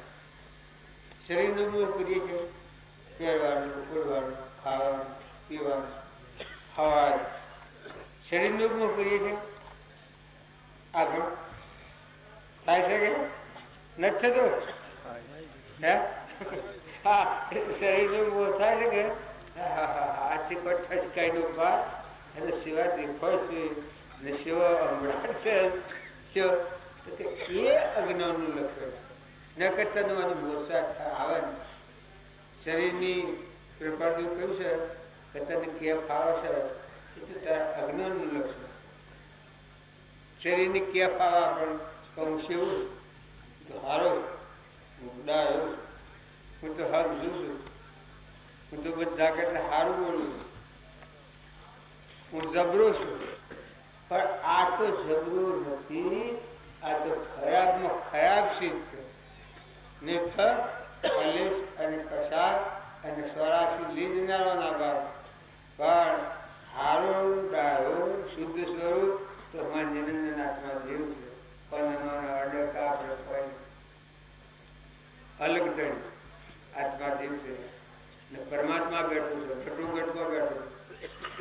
શરીરનો મોહ કરીએ છીએ પહેરવાનું ઉડવાનું ખાવાનું પીવાનું હવાનું શરીરનો મોહ કરીએ છીએ. આગળ થાય છે કે નથી થતો હે હા શરીરનો મોહ થાય છે કે આથી કઠા શીખાયનો પાર અને સેવા દેખાય છે ને સેવા હમણાં છે એ અજ્ઞાનનું લક્ષણ ન કરતા તમારું મોરસા આવે ને શરીરની પ્રકારનું કહ્યું છે કે તને કેફ આવે છે એ તો તારા અજ્ઞાનનું લક્ષણ. શરીરની કેફ આવે પણ કહું સેવું તો હારો ડાયો હું તો હક જોઉં છું હું તો બધા કરતા સારું બોલું હું જબરો છું પણ આ તો જબરો નથી. આ તો ખરાબમાં ખરાબ સિદ્ધ છે. નિર્થક કલેશ અને કસાર અને સ્વરાશી લીધનારોના ભાવ પણ હારો ડાયો શુદ્ધ સ્વરૂપ તો મારા નિરંજનાત્મા દેવ છે. પંદનો અડક આપણે કોઈ અલગ દંડ આત્મા દેવ છે ને પરમાત્મા બેઠું છે ઘટો ઘટમાં બેઠું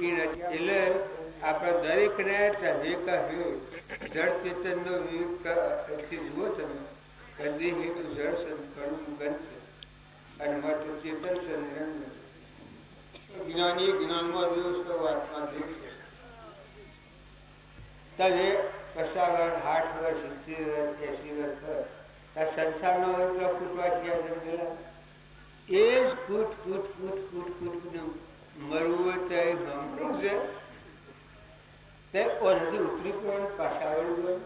એ નથી. એટલે આપણે દરેકને વિવેક જળ ચેતનનો વિવેકથી જુઓ તમે ગંદી હેતુ જળ છે ઘણું ગંધ છે અને મત ચેતન છે નિરંજન જ્ઞાની જ્ઞાનમાં જોયું તો આત્મા દેવ છે. તવે 50 વર્ષ 60 વર્ષ 70 વર્ષ 80 વર્ષ આ સંસારનો હોય તો કૂટવા ગયા જન્મેલા એ જ કૂટ કૂટ કૂટ કૂટ કૂટ મરવું તે નમરું છે તે ઓલરેડી ઉતરી પડે પાછા આવડવું હોય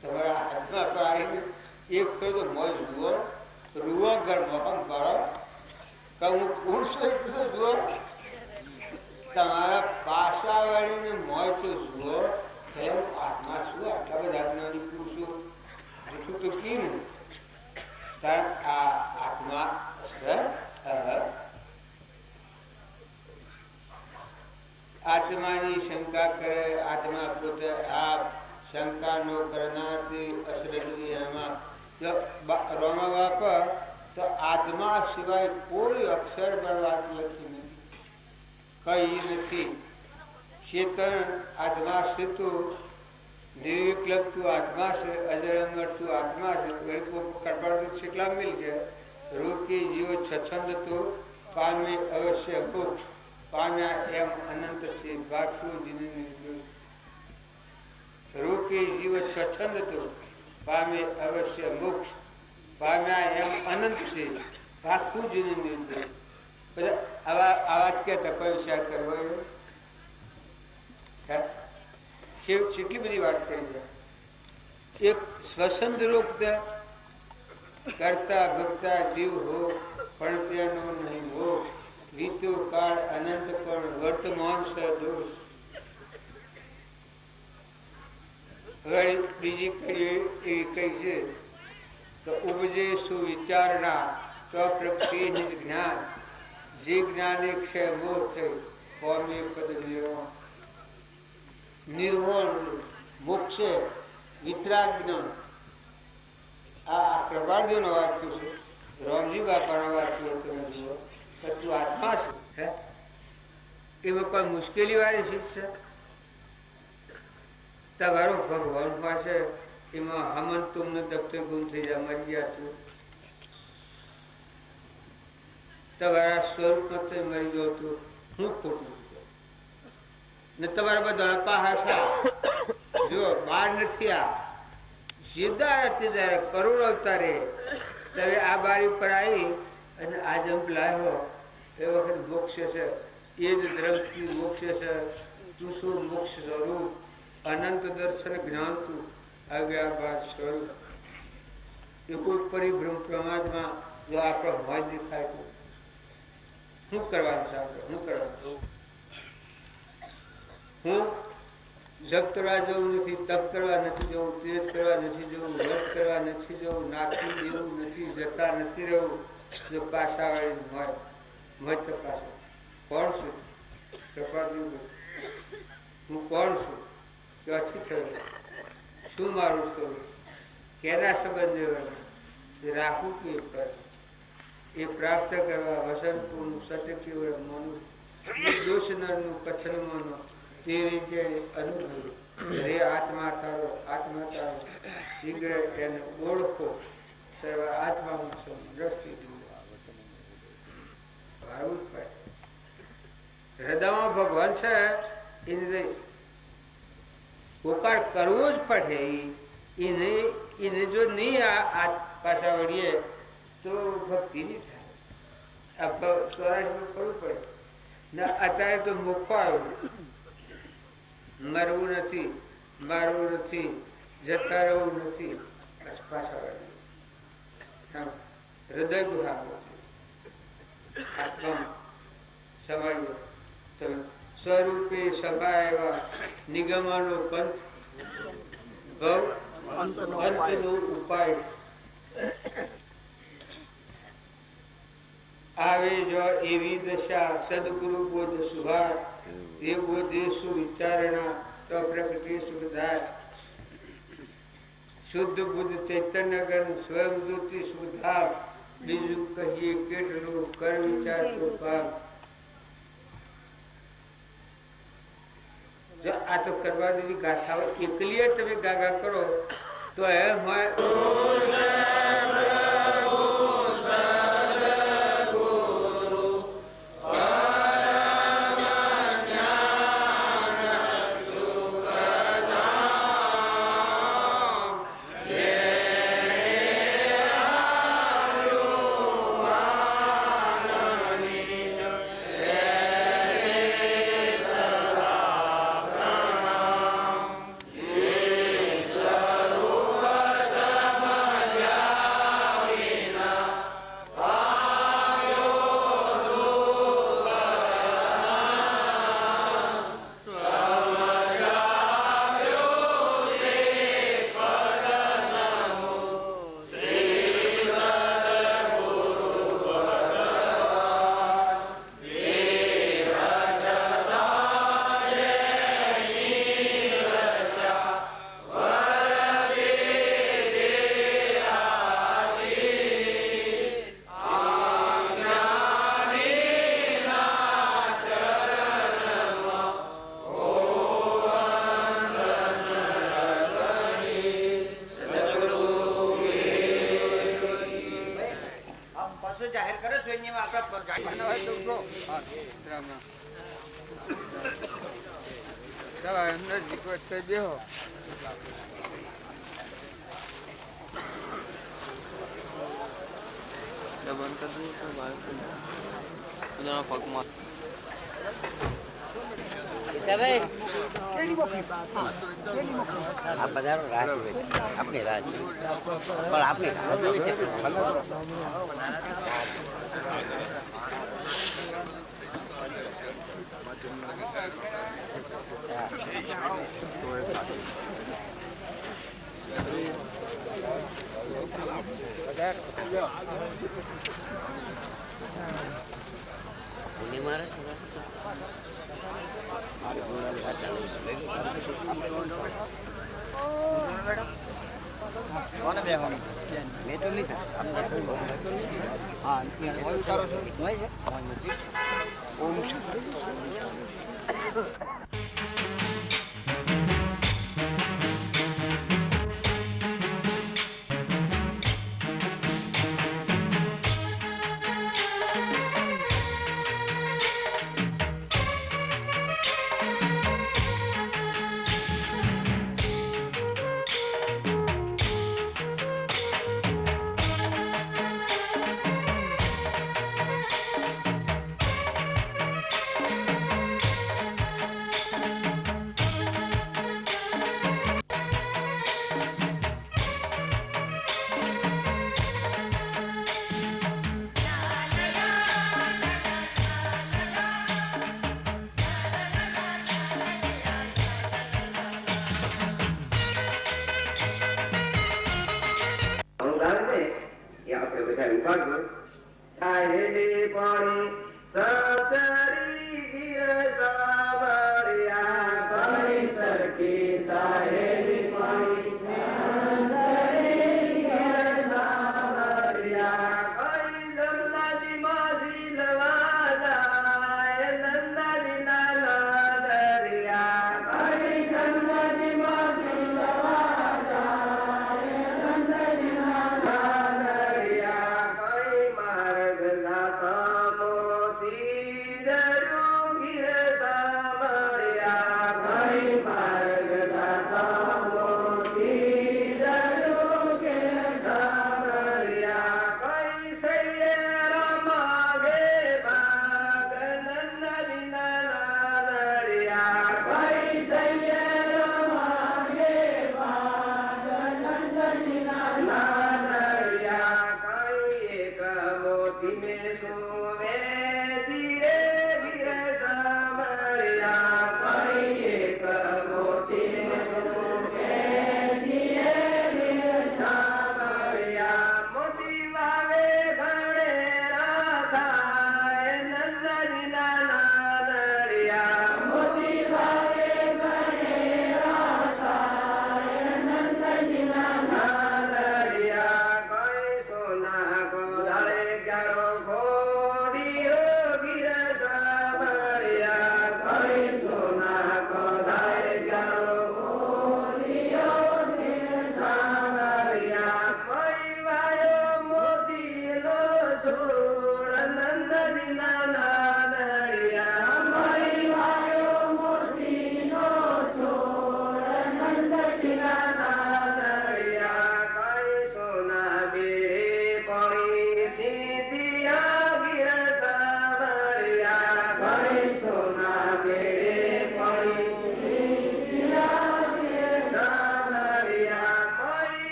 તમારા હાથમાં આવીને એક થયો તો મોજ જુઓ રૂવા ગર્ભમ કરો કે હું કોણ છું એટલું જુઓ તમારા પાછા વાળીને મોજ તો જુઓ એમ આત્મા શું આટલા બધા જ્ઞાની પુરુષો જૂઠું તો કી ને કારણ આ આત્મા આત્માની શંકા કરે આત્મા પોતે આ શંકા નો કરનારથી અશ્રદ્ધીય એમાં રોમા બાપ તો આત્મા સિવાય કોઈ અક્ષર પર વાત લખી નથી કઈ નથી चेतन आत्मा से तो निर्विकल्प तू आत्मा से अजर अमर तू आत्मा से गरीब को कटवाड़ तो शिकला मिल गया रोग के जीव छछंद तो पामे अवश्य मोक्ष पाम्या एम अनंत से बाक्यु जिन्हें रोग के जीव छछंद तो पामे अवश्य मोक्ष पाम्या एम अनंत से बाक्यु जिन्हें आवाज क्या तक विचार करवा કેટલી બધી વાત કરી છે એક સ્વસંદ રોગ કરતા ભક્તા જીવ હો પણ તેનો નહીં હો વીતો કાળ અનંત પણ વર્તમાન સદોષ હવે બીજી કઈ એવી કઈ છે તો ઉપજે સુવિચારણા તો પ્રગતિ જ્ઞાન જે જ્ઞાને ક્ષય મોહ થઈ કોમે પદ નિર્વાણ निर्वाण मोक्ष वितराग ज्ञान आ प्रभादियों ने वाक्य से रामजी बापा ने वाक्य तो तू आत्मा है एवं कोई मुश्किली वाली चीज है तबारो भगवान पास एवं हमन तुमने दफ्तर गुम थे जा मर गया तबारा स्वरूप मत मरी जाओ तो हूँ खोटू ने તમારા બધા પાસા જો બહાર નથી આ સીધા નથી કરોડ અવતારે તમે આ બારી ઉપર આવી અને આ જંપ લાવ્યો એ વખત મોક્ષ છે એ જ દ્રવ્યથી મોક્ષ છે તું શું મોક્ષ સ્વરૂપ અનંત દર્શન જ્ઞાન તું આવ્યા બાદ સ્વરૂપ એ કોઈ પરિભ્રમ પ્રમાદમાં જો આપણો મોજ દેખાય તો શું કરવાનું છે આપણે શું કરવાનું હું જપ કરવા જવું નથી તપ કરવા નથી જવું તેજ કરવા નથી જવું વ્રત કરવા નથી જવું નાખી દેવું નથી જતા નથી રહેવું જો પાછા વાળી હોય મજ તપાસો કોણ છું કૃપાદેવ હું કોણ છું ક્યાંથી થયું શું મારું છું કેના સંબંધે રાખવું કે પર એ પ્રાપ્ત કરવા વસંતપુરનું સત્ય કેવળ મોનું દોષનરનું કથન મોનો તે રીતે અનુભવ રે આત્મા તારો શીઘ્ર એને ઓળખો સર્વ આત્મામાં દ્રષ્ટિ હૃદયમાં ભગવાન છે એને પોકાર કરવો જ પડે એને જો નહીં આ પાછા વળીએ તો ભક્તિ નહીં થાય આ સ્વરાજમાં કરવું પડે ના અત્યારે તો મોખો આવ્યો મરવું નથી મારવું નથી જતા રહેવું નથી હૃદય ગુહાવો આત્મા સમાયો તમે સ્વરૂપે સભા એવા નિગમનો પંથ ભવ અંતનો ઉપાય આવે જો એવી દશા સદગુરુ બોધ સુહાર એ બોધે સુવિચારણા તો પ્રકૃતિ સુખદાય શુદ્ધ બુદ્ધ ચૈતન્ય ગણ સ્વયં જ્યોતિ સુધાર બીજું કહીએ કેટલું કર વિચાર તો પાપ જો આ તો કરવા દેવી ગાથાઓ એકલી તમે ગાગા કરો તો એમ હોય Yeah. નજીક હોય તો બેહો. પગમાં આ બધાનો રાહ જુએ છે. આપણે રાહ જોઈએ. પણ આપણે રાહ જોઈએ છે. કોને મારે મેં તો લીધા માર્ગ ના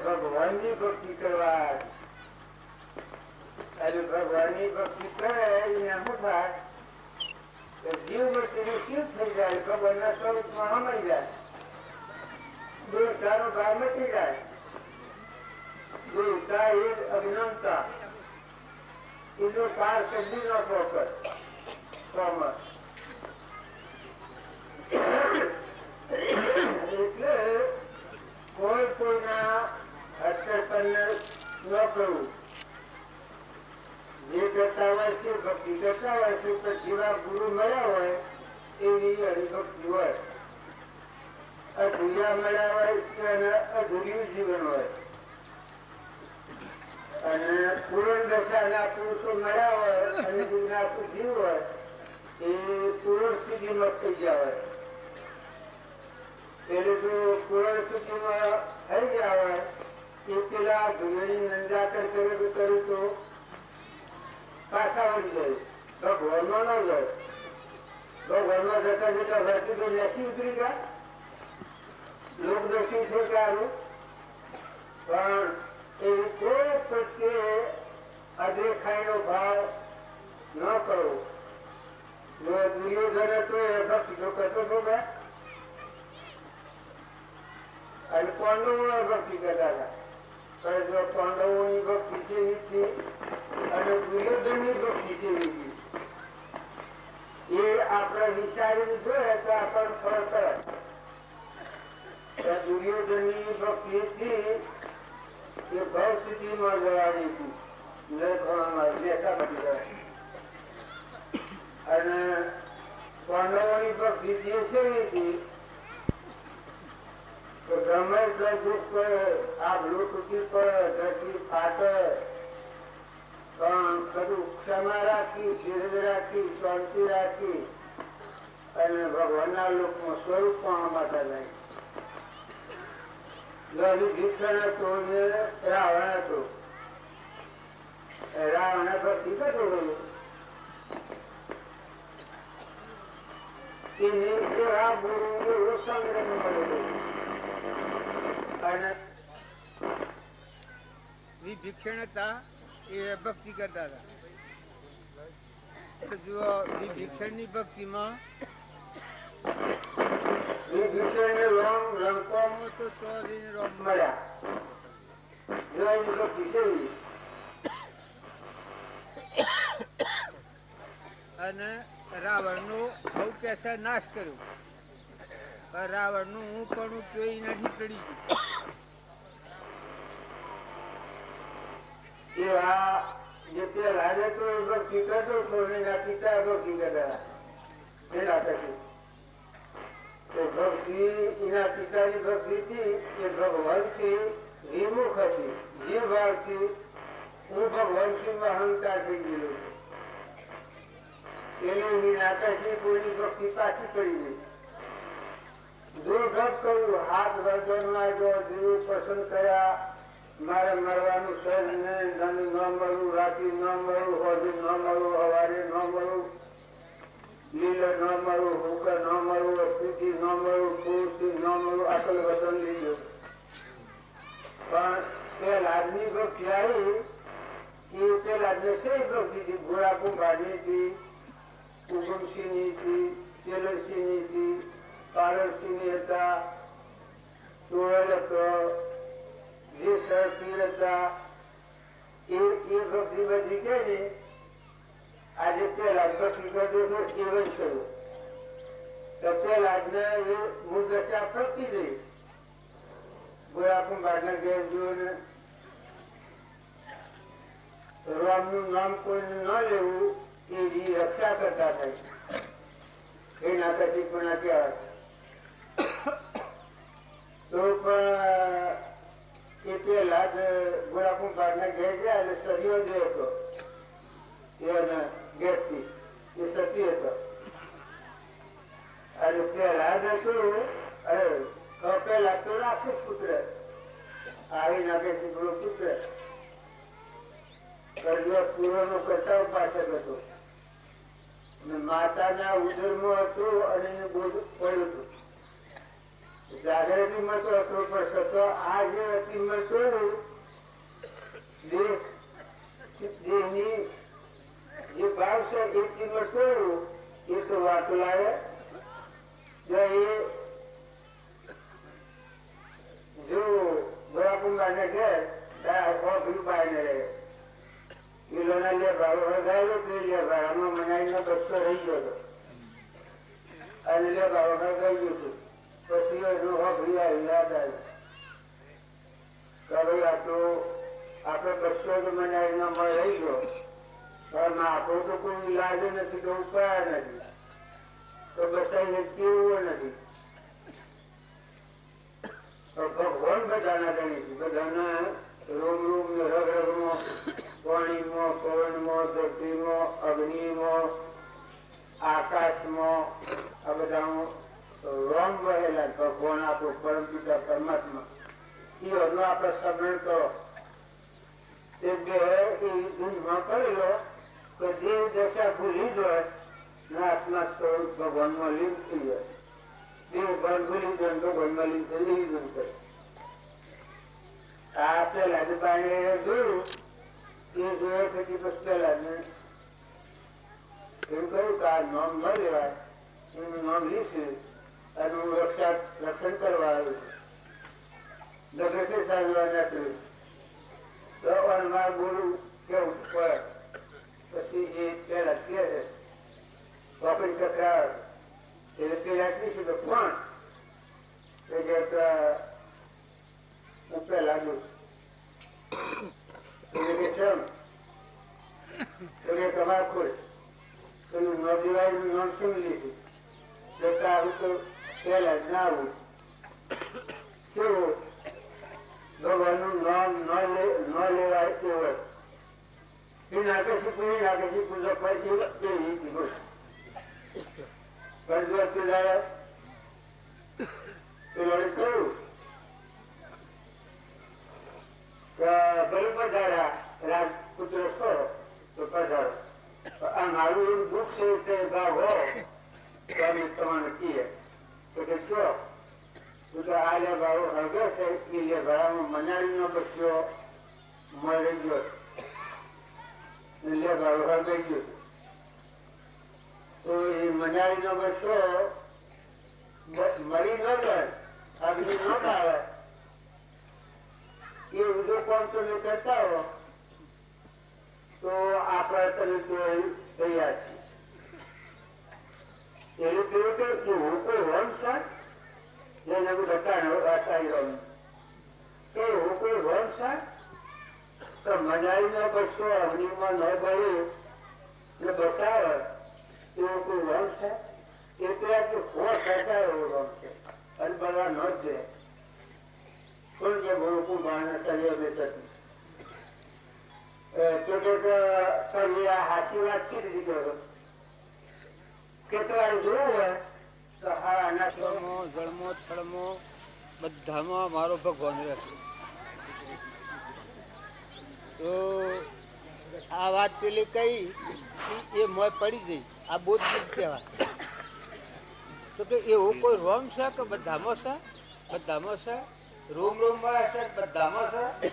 ભગવાનની ભક્તિ કરવા. અને ભગવાનની ભક્તિ કરે એના શું થાય? જીવ વૃત્તિનું શિવ થઈ જાય, ભગવાનના સ્વરૂપમાં હમાઈ જાય, દેવતાનો ભાર મટી જાય. દેવતા એ અજ્ઞાનતા એનો પાર કદી ન પહોંચે. એટલે કોઈ કોઈના અત્તર પર ન કરવું. જે કરતા હોય છે ભક્તિ કરતા હોય છે, તો જેવા ગુરુ મળ્યા હોય એવી હરિભક્તિ હોય. અધૂરિયા મળ્યા હોય તો એને અધૂરિયું જીવન હોય. અને પૂર્ણ દશાના પુરુષો મળ્યા હોય અને જીવનાતું જીવ હોય એ પૂર્ણ સ્થિતિમાં થઈ ગયા હોય. એટલે જો પૂર્ણ સ્થિતિમાં થઈ ગયા હોય એ પેલા ધૂળની નંદાકર કર્યું તો પાછા વળી જાય. ભગવાનમાં ન જાય. ભગવાનમાં જતા જતા વર્તી તો બેસી ઉતરી ગયા. લોકદર્શી છે સારું, પણ એવી કોઈ પ્રત્યે અદેખાઈનો ભાવ ન કરવો. જો દુર્યોધન હતો એ ભક્તિ તો કરતો હતો ને, અને પાંડવો ભક્તિ કરતા હતા. પણ જો પાંડવોની ભક્તિ કેવી હતી અને દુર્યોધનની ભક્તિ કેવી હતી એ આપણે વિચારી જોઈએ તો આપણને ફરક પડે. દુર્યોધનની ભક્તિ હતી એ ભવ સ્થિતિમાં જવાની હતી. અને પાંડવોની ભક્તિ જે છે તો ગમે એટલો દુઃખ પડે, આબરૂ તૂટી પડે, ધરતી ફાટે, પણ બધું ક્ષમા રાખી, ધીરજ રાખી, શાંતિ રાખી અને ભગવાનના લોકમાં સ્વરૂપ પણ માટે નહીં. ભીષણ હતો ને રાવણ હતો. રાવણ ભક્તિ કરતો એને એવા ગુરુ એવો સંગ્રહ મળેલો. અને વિભીક્ષણ હતા એ ભક્તિ કરતા હતા. જો વિભીક્ષણની ભક્તિમાં વિભીક્ષણને રોમ રંગવામાં તો ચોરીને રોમ મળ્યા. જો એની ભક્તિ છે અને રાવણનો બહુ કેસર નાશ કર્યો. રાવણનું હું પણ જોઈ નથી ચડી ગયું. એવા જે પેલા તો ભક્તિ કરતો હતો એના પિતા ભક્તિ કરતા એના થકી. ભક્તિ એના પિતાની ભક્તિ હતી એ ભગવાનથી વિમુખ હતી. જે ભાવથી હું ભગવાનશ્રીમાં અહંકાર થઈ ગયેલો છું એને વિનાતાથી કોઈની ભક્તિ પાછી પડી ગઈ. દુર્ભગ કર્યું, હાથ વર્ગનમાં જો જીવ પસંદ કર્યા, મારે મળવાનું સહજ નહીં, ધન ન મળવું, રાત્રિ ન મળવું, હોદી ન મળવું, હવારે ન મળવું, લીલે ન મળવું, હુકર ન મળવું, અસ્તિથી ન મળવું, પુરુષથી ન મળવું, અકલ વચન લીધો. પણ પેલા આજની ભક્તિ આવી એ પેલા દસેય ભક્તિ હતી. ઘોડા કુંભારની હતી, કુસુમસિંહની હતી, ચેલરસિંહની હતી, પારણસિંહની હતા, ચોરલ હતો, જે સરપીર હતા એ ભક્તિ બધી કે ને આજે પેલા ભક્તિ કરતો એવં થયું. તો પેલા એ મૂળદશા ફરતી ગઈ. ગોળા કુંભારના ઘેર જોઈને રામનું નામ કોઈને ન લેવું એની રક્ષા કરતા થાય. એના કથી પણ અત્યારે તો પણ એ પેલા જ ગોળા કુંભારના ઘેર ગયા એટલે સરિયો જે હતો એના ઘેરથી એ સતી હતો. અને પેલા જ હતું અરે પેલા તો રાખે પુત્ર આવી નાખે ટુકડો પુત્ર પૂર્વનો કરતા ઉપાસક હતો. માતાના ઉદરમાં હતું અને એને બોધ પડ્યું હતું. જાગૃતિ મળતો હતો પણ છતો આ જે અતિ મળતો બાઈને કિલોના લે ભાવ હગાયેલો તે લે ભાવમાં મનાવીને બસો રહી ગયો હતો અને લે ભાવ હગાઈ ગયું હતું પછી એનું હભરી આવી યાદ આવ્યું કે ભાઈ આપણે બસો તો મનાવીને મળે રહી ગયો પણ આપણો તો કોઈ ઈલાજ નથી કે ઉપાય નથી તો બસાઈને કેવું નથી ભગવાન બધાના ગણી છે બધાના રૂમ રૂમ રગ રગમાં પાણીમાં પવનમાં ધરતીમાં અગ્નિમાં આકાશમાં આ બધામાં રોમ વહેલા ભગવાન આપણો પરમ પિતા પરમાત્મા એ હજુ આપણે સ્મરણ કરો તે બે ધૂંધમાં પડેલો કે દેવ દશા ભૂલી જાય ને આત્મા સ્વરૂપ ભગવાનમાં લીન થઈ જાય દેવ ભગવાન ભૂલી જાય ભગવાનમાં લીન થઈ લીન કરે આ પેલા જે બાણે જોયું એ જોયા પછી પછી પેલા એમ કહ્યું કે આ નોમ ન લેવાય એનું નામ લીધું અને હું રક્ષણ કરવા આવ્યું દશે સાધવા નાખ્યું તો મારે બોલું કેવું પડે પછી એ પેલા કે છે પકડી ટકરાવ એટલે પેલા કીધું કે પણ હું પેલા ગયું તમારે ખોલ પેલું નદીવાળું નોંધ શું લીધું જતા આવું તો પેલા જ ના આવું શું ભગવાનનું નામ ન લેવાય કેવળ એ નાકેશી પૂરી નાકેશી પૂજા પછી કરજવતી દાદા પેલો કહ્યું ભલે પધારા રાજપુત્ર છો તો પધારો આ મારું એવું દુઃખ છે તે ભાગ હો તો અમે તમારે કહીએ તો કે કયો તું તો આ લે ભાવ હગર છે એ લે ભાડામાં મનાળીનો બચ્યો મળી ગયો લે ભાવ હગાઈ ગયો તો એ મનાળીનો બચ્યો મળી ન જાય અગ્નિ ન આવે એ ઉદો કોણ તમે કરતા હો તો આપણે તમે તૈયાર છીએ એવું કેવું કે હું કોઈ હોમ છે એને બતાવ્યું કે હું કોઈ હોમ છે તો મનાવીને બસો અગ્નિમાં ન બળે એટલે બસાવે એવું કોઈ હોમ છે એટલે કે ફોર્સ હતા એવો હોમ છે અને બળવા ન જ દે પણ જે ભોળકું માણસ હાસી વાત છે કે તમારે જોવું હોય તો હા જળમો થળમો બધામાં મારો ભગવાન રહેશે તો આ વાત પેલી કઈ એ મોય પડી ગઈ આ બહુ જ કહેવાય તો કે એવું કોઈ રોમ છે કે બધામાં છે બધામાં છે રૂમ માં હશે બધામાં છે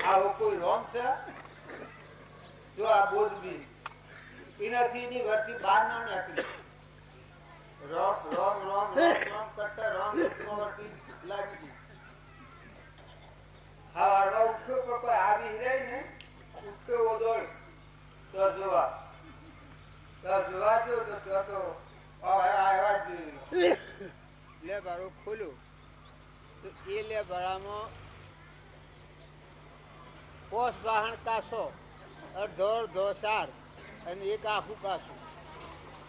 આવો કોઈ રોમ છે જો આ બોધ બી એનાથી એની વર્તી બહાર ન નીકળી રોમ રોમ રોમ રોમ રોમ કરતા રોમ વર્તી લાગી ગઈ હા ઉઠ્યો પણ કોઈ આવી રહી ને ઉઠ્યો ઓદોળ તો જોવા જો તો આવ્યા જ લે બારું ખોલ્યું તો એ લે ભરામાં પોષ વાહન કાસો અડધો સાર અને એક આખું કાસું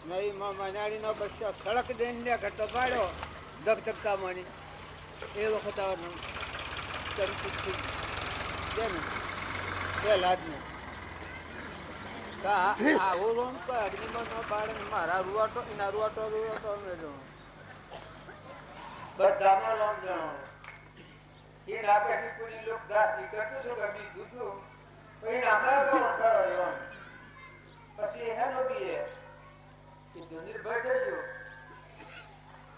નહીં મનાળીનો બચ્ચો સડક દઈને ઘટતો પાડ્યો ધગધગતા માની એ વખત આવવાનું ચમચી છે ને પહેલા જ ને આવું રોમ તો અગ્નિમાં ન પાડે મારા રૂવાટો એના રૂવાટો અમે જોઉં બધામાં રોમ જણો એ નાકાશી પૂરી લોક દાસી કરતું હતું કે બી દૂધું પછી આપણે કોણ કરો રોમ પછી હેનો બી એ નિર્ભય થઈ ગયો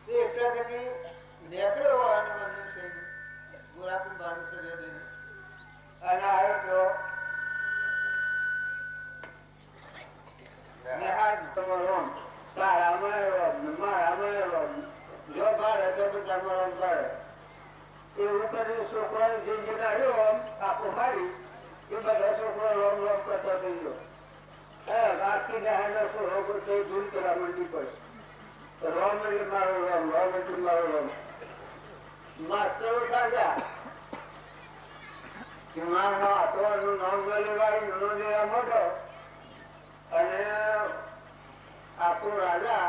તે એટલા કદી નેકળ્યો અને મંદિર થઈ ગયું ગોરાપુર બાનું શરીર દઈને અને આવ્યો તો નિહાળ રોમ તારામાં રોમ મારામાં રોમ જો બાર હતો તો તમારો પડે એવું કરીને છોકરાને જે જેના રહ્યો આમ આપો મારી એ બધા છોકરા લોમ લોમ કરતા થઈ ગયો. આખી દહાનો છોકરો તો દૂર કરવા માંડી પડે. રોમ એટલે મારો રોમ, રોમ એટલે મારો રોમ. માસ્તરો સાજા કે મારો આતવાનું નામ લેવાય નો લેવા મોટો અને આપણો રાજા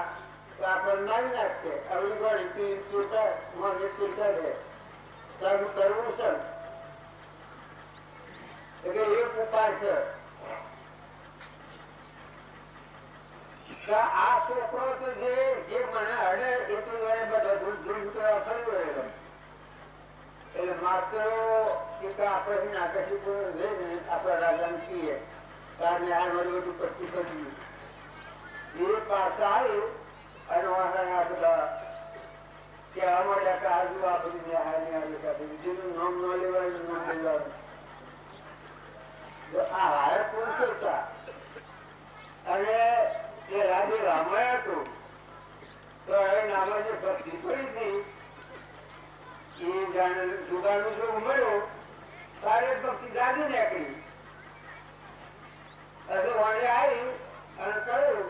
આપણને મારી નાખશે. હવે ગણી ચિંતા મને ચિંતા છે કરવું છે કે એક ઉપાય છે કે આ છોકરો તો જે મને અડે એ તો બધા ધૂળ કરવા ફરી વળેલો. એટલે માસ્તરો એક આપણે આકર્ષિત લઈને આપણા રાજાને કહીએ તારને આ બધું બધું પટ્ટી કર્યું એ પાસે આવ્યું અને આ બધા કહેવા માંડ્યા કે આજુ આ બધી નિહાળની આવી સાથે જેનું નામ ન લેવાય નામ લેવાનું. આ હાયર પુરુષો હતા અને એ રાજે રામાયા હતું તો એ નામે જે ભક્તિ પડી હતી એ જાણે જુગારનું જો મળ્યો તારે ભક્તિ જાગી નીકળી. હજુ વાણી આવી અને કહ્યું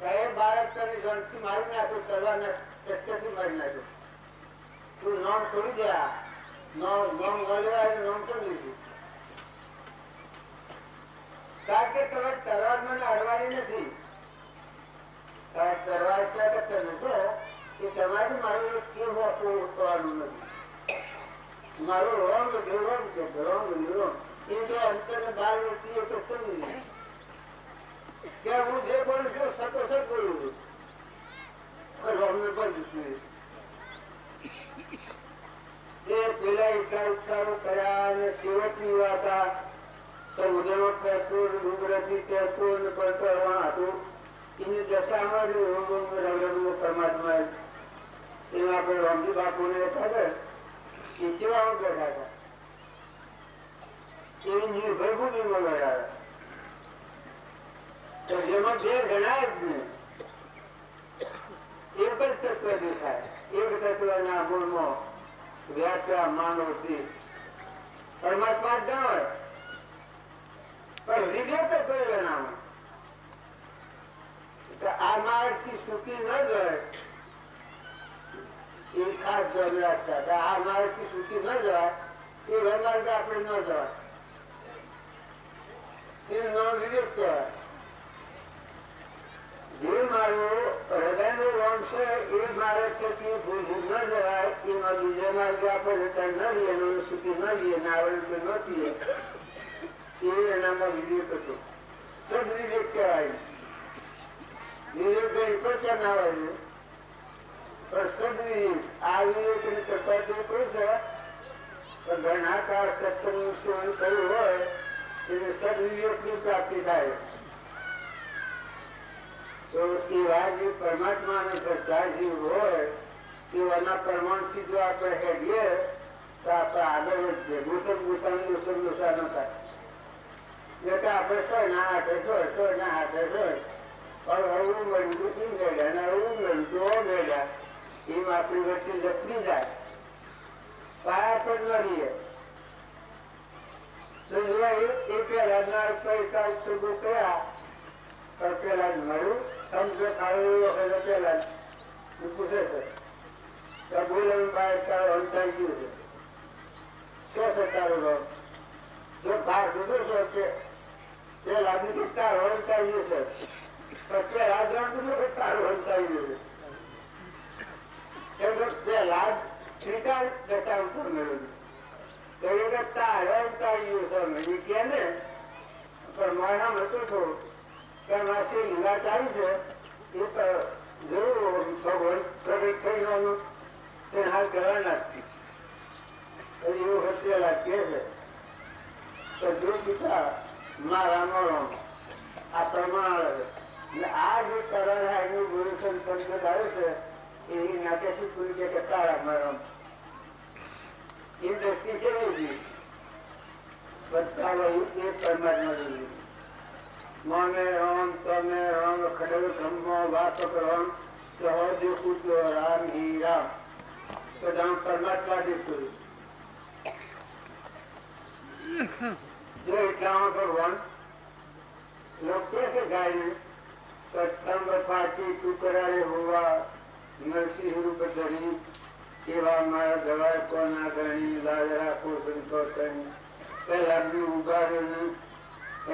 કે એ બાળક તને જનથી મારી નાખ્યો કરવાના રસ્તેથી મારી નાખ્યો. તું નામ છોડી દે નામ લેવાય નામ છોડી દીધું. કારણ કે તમે તરવાર મને અડવાની નથી. તરવાર છે કે તમે છો કે તમારે મારું કેમ કરવાનું નથી. મારો રોંગ રોંગ છે રોંગ રોંગ એ તો અંતર 12 વર્ષથી એક સમજી કે હું જે બોલું છું સતોસત બોલું છું રોંગ બંધ છું. એ પેલા એટલા ઉત્સાહો કર્યા અને સેવકની વાત સમુદ્રનો પહેરતો ડુંગરથી પહેરતો અને પડતો હતું એની દશામાં પરમાત્મા એમાં આપણે રામજી બાપુને ખબર એ સેવામાં બેઠા હતા એવી નિર્ભય ભૂમિમાં બેઠા તો જેમાં બે ગણાય જ નહીં. એક જ તત્વ દેખાય. એક તત્વના ગુણમાં વ્યાખ્યા માનવથી પરમાત્મા જ ગણાય પણ વિવેક કોઈ ગણાવે. આ માર્ગથી સુખી ન જાય એ ખાસ ધ્યાન રાખતા. આ માર્ગથી સુખી ન જવાય એ માર્ગ આપણે ન જવાય એ ન વિવેક કહેવાય. જે મારો હૃદયનો રોમ છે એ મારે થકી ભૂલી ન જવાય એમાં બીજા માર્ગે આપણે જતા ન રહીએ એનો સુખી ન રહીએ ને આવડે ન થઈએ એ એનામાં વિવેક હતો. સદવિવેક કહેવાય. વિવેક ગણી કરતા ના આવે પણ સદવિવેક આ વિવેક ની કરતા જે કહ્યું છે ઘણા કાળ સત્સંગનું સેવન કર્યું હોય એને સદવિવેક ની પ્રાપ્તિ થાય. તો એવા જે પરમાત્મા અને પ્રચાર જીવ હોય એવાના પરમાણુથી જો આપણે હેડીએ તો આપણે આગળ વધીએ. દુસર ન થાય. એટલે આપણે સોય ના હાથે સોય ના હાથે સોય પણ હવું મળ્યું તો કેમ મેળ્યા અને હવું મળ્યું તો મેળ્યા એમ આપણી વચ્ચે લખી જાય પાયા પર ન રહીએ. તો એ પહેલા પૈસા ઉત્સર્ગો કર્યા પણ પેલા જ મળ્યું સમજો ખાયો પેલા પૂછે છે બોલે બહાર તારો અંતાઈ ગયું છે શું છે તારો રોગ જો બહાર દીધો શું છે તે લાગુ કે તારો અંતાઈ ગયું છે પણ પેલા જાણતું કે તારો અંતાઈ ગયું છે પેલા છેટા દશા ઉપર મેળવ્યું તો એ તારો અંતાઈ ગયું છે એ કે ને પણ મારા હતું થોડું માસી લીલા ચાલી છે એ જરૂર ભગવાન પ્રગટ થવાનું તે હાલ કરવાના એવું હસેલા કે છે તો જો પિતા મારા મરણ આ પ્રમાણ આ જે કરણ એનું ગુરુસન પંડિત આવે છે એની નાટે શું પૂરી કે તારા મરણ એ દ્રષ્ટિ છે નહીં બધા એ પરમાત્મા જોઈએ. મને રામ તમે રામ ખડેલ બ્રહ્મો વાપક રામ સહજ કુતો રામ હિ રામ તો રામ પરમાત્મા દેખું જો એટલામાં ભગવાન લોકો કે છે ગાયને તંગ પાટી ટુકરાએ હોવા નરસિંહ રૂપ ધરી એવા મારા દવાય કોના ગણી લાજ રાખો સંતોષની પહેલા બી ઉગાડ્યો ને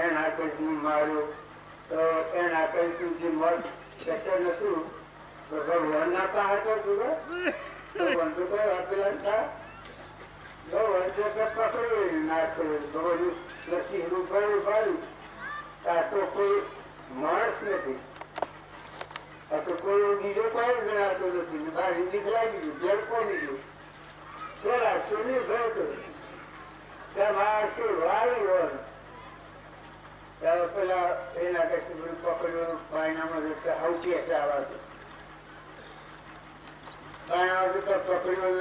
એના કશું માર્યો તો એના કશું જે મત કશે નતું તો ભગવાનના પાસે તો જુઓ ભગવાન તો કઈ આપેલા હતા ભગવાન તો પકડ્યો નાખો ભગવાન નરસિંહ રૂપ ઉગાડ્યું આ તો કોઈ માણસ નથી, આ તો કોઈ બીજો કોઈ ગણાતો નથી. બહાર હિન્દી લાગી ગયું, જેલ કોમી ગયું, પેલા સુની ભરતો ત્યાં માણસ વાળી હોય ત્યારે પેલા એના કશું પકડ્યો પાયણામાં જતા આવતી હશે આવા પાયણામાં જતા પકડ્યો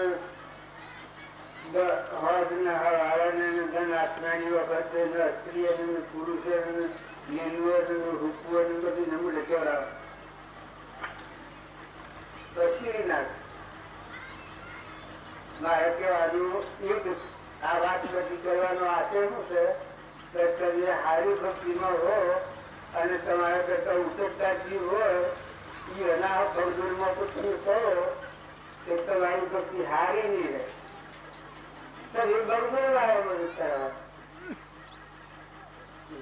ધન આત્માની વખતે સ્ત્રી પુરુષ રૂપવું બધું નમૂને કેવડાવે પછી નાખ મારે કહેવાનું એક આ વાત બધી કરવાનો આશય શું છે કે તમે સારી ભક્તિમાં હો અને તમારા કરતા ઉતરતા જીવ હોય એ એના ભગદૂરમાં તમે કહો કે તમારી ભક્તિ હારી નહીં રહે. તમે બરોબર વાળા કરવા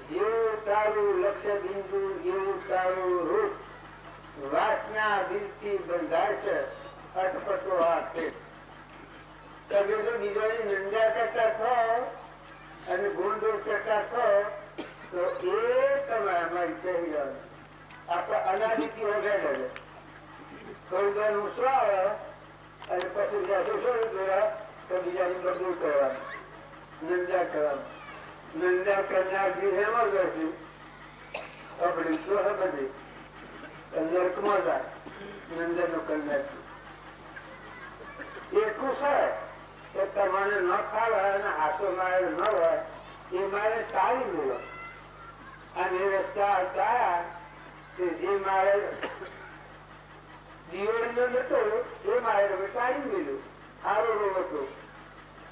જેવું તારું લક્ષ્ય બિંદુ એવું તારું રૂપ વાસના દિલથી બંધાશે અટપટો હાથે. તમે જો બીજાની નિંદા કરતા થો અને ગુણદોષ કરતા થો તો એ તમારામાં કહી જવાનું આપણે અનાદિથી વગાડે થોડી વાર ઉછળો આવે અને પછી શું જોયા તો બીજાની બધું કરવાનું નિંદા કરવાનું. નિંદા કરનાર જે એમાં જશે આપણે શું હે બધી નરકમાં જાય નિંદાનો કરનાર એટલું છે કે તમારે ન ખાવા અને હાથો મારે ન હોય એ મારે ટાળી મેળો અને રસ્તા હતા જે મારે દીવડીનો નતો એ મારે હવે ટાળી મેળ્યું. સારો રોગ હતો,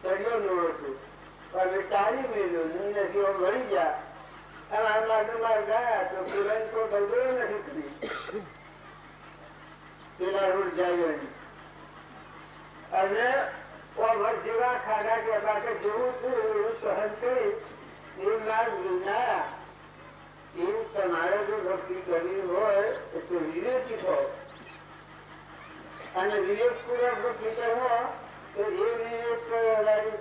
સળિયો રોગ હતો, હવે ટાળી મેળ્યો. નદીઓ મળી ગયા અને આ માર ગયા તો પેલા તો બગડો નથી કરી પેલા રોડ જાય અને જેવા ખાડા કે પાસે જેવું થયું સહન કરી એ માર્ગ વિના એવું તમારે જો ભક્તિ કરવી હોય તો વિવેકી થો અને વિવેકપૂર્વક ભક્તિ કરવો તો એ વિવેક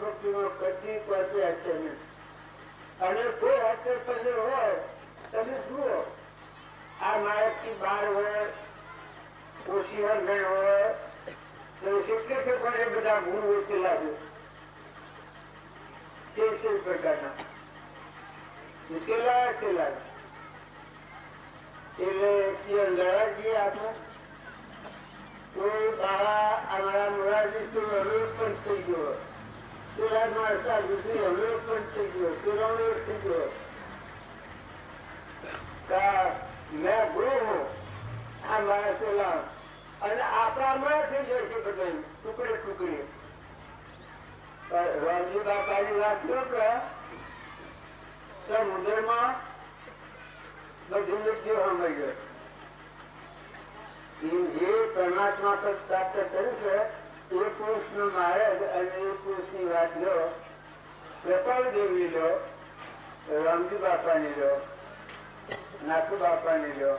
ભક્તિમાં કદી પાસે હશે નહીં. અને કોઈ હસ્તર પંદર હોય તમે જુઓ આ માણસથી 12 હોય ઓછી હરગણ હોય તો કેટલે ઠેકાણે બધા ગુણ ઓછેલા છે પ્રકારના મુશ્કેલા છેલા એટલે લડા જઈએ આપણે તો અમારા મોરારજી તો અવરોધ પણ થઈ ગયો, સુરાજમાં દૂસરી અવરોધ પણ થઈ ગયો, સુરવરોધ થઈ ગયો. મેં ગુરુ હું આ મારા સોલા અને આપણામાં થઈ જશે બધા ટુકડે ટુકડે. રામજી બાપાની વાત લો કે સમુદ્રમાં બધું મૃત્યુ સાંભળ્યો જે પરમાત્મા પર પ્રાપ્ત કર્યું છે એ પુરુષ નો માર્ગ અને એ પુરુષ ની વાત લો, કૃપાલ દેવી લો, રામજી બાપાની લો, નાથુ બાપાની લો.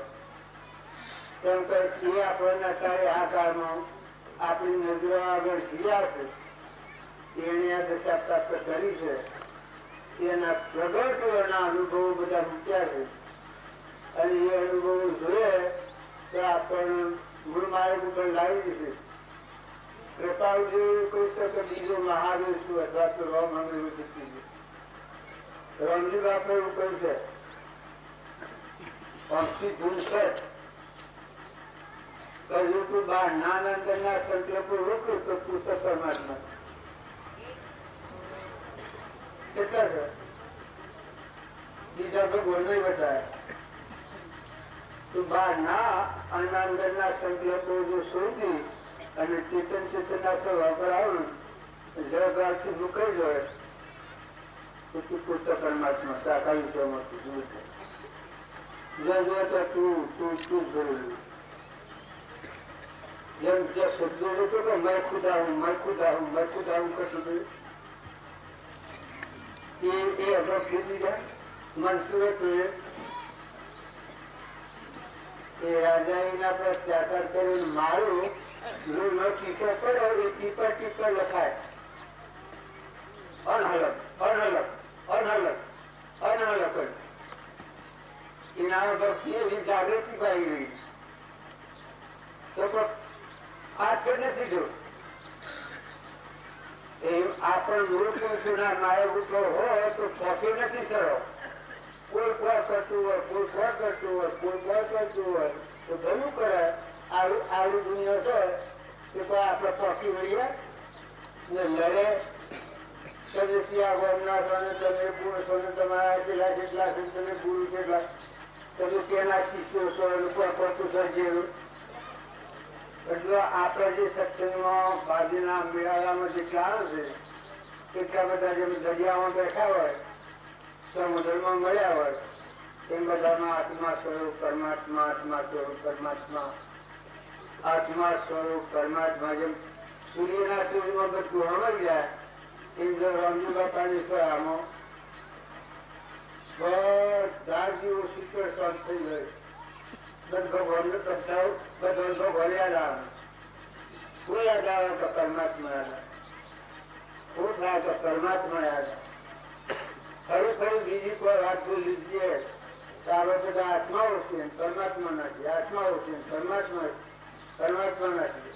કેમ કે એ આપણને અત્યારે આ કાળમાં આપણી નજરો આગળ જીવ્યા છે, એને આ દશા પ્રાપ્ત કરી છે, એના પ્રગટના અનુભવો બધા મૂક્યા છે અને એ અનુભવો જોઈએ તો આપણને ગુરુ માર્ગ ઉપર લાવી દીધું. કૃપાલજી કહી શકે બીજો મહાદેવ શું અથવા તો રામ હંમેશા જીતી ગયું. રામજી બાપા એવું કહ્યું છે પક્ષી ધૂળશે કહ્યું બાર નાના કરનાર સંકલ્પો રોક્યો તો પુસ્તક પરમાત્મા કેટલા છે બીજા ભગવાન નહીં બતાવ્યા. તો બહાર ના અને અંદરના સંકલ્પો જો શોધી અને ચેતન ચેતના વાપર આવું જવાબદારથી મુકાઈ જાય તો તું પુસ્તક પરમાત્મા સાકાર વિશ્વમાં તું જો તો તું જરૂરી જેમ જે શબ્દો લેતો કે મેં ખુદા હું કરતું હતું એ અગર કીધી જાય મંસૂરે તો એ રાજાઈના પર ત્યાગર કરીને મારું જો ન ટીપર પડે એ ટીપર લખાય અનહલક એના વગર જાગૃતિ પાઈ ગઈ તો આ નથી જો એમ આપણ મૂળપુરુષોના માળો હોય તો પોતે નથી સરળ કોઈ કોઈ કરતું હોય કોઈ કોઈ કરતું હોય કોઈ કોઈ કરતું હોય તો ઘણું કરે આવી દુનિયા છે કે કોઈ આપણે પોકી વળીએ ને લડે સદસ્યા ગોમના તમે પુરુષોને તમારા પેલા જેટલા તમે ગુરુ જેટલા તમે તેના શિષ્યો છો કોઈ કરતું સર્જેલું એટલે આપણા જે સત્સંગમાં બાજુના મેળામાં જે ચાલો છે કેટલા બધા જેમ દરિયામાં બેઠા હોય સમુદ્રમાં મળ્યા હોય એમ બધામાં આત્મા સ્વરૂપ પરમાત્મા આત્મા સ્વરૂપ પરમાત્મા આત્મા સ્વરૂપ પરમાત્મા જેમ સૂર્યના તેજમાં બધું હમાઈ જાય એમ જો રામજી બાપાની સ્વરામાં બધા જીવો શીતળ શાંત થઈ ગયો ભગવાનને કરતા ભગવાન ભગવાન રામ કોઈ યાદ આવે તો પરમાત્મા યાદ શું થાય તો પરમાત્મા યાદ ખરી બીજી કોઈ વાત બોલી લીધીએ તો આપણે બધા આત્માઓ છે પરમાત્મા નથી આત્માઓ છે પરમાત્મા નથી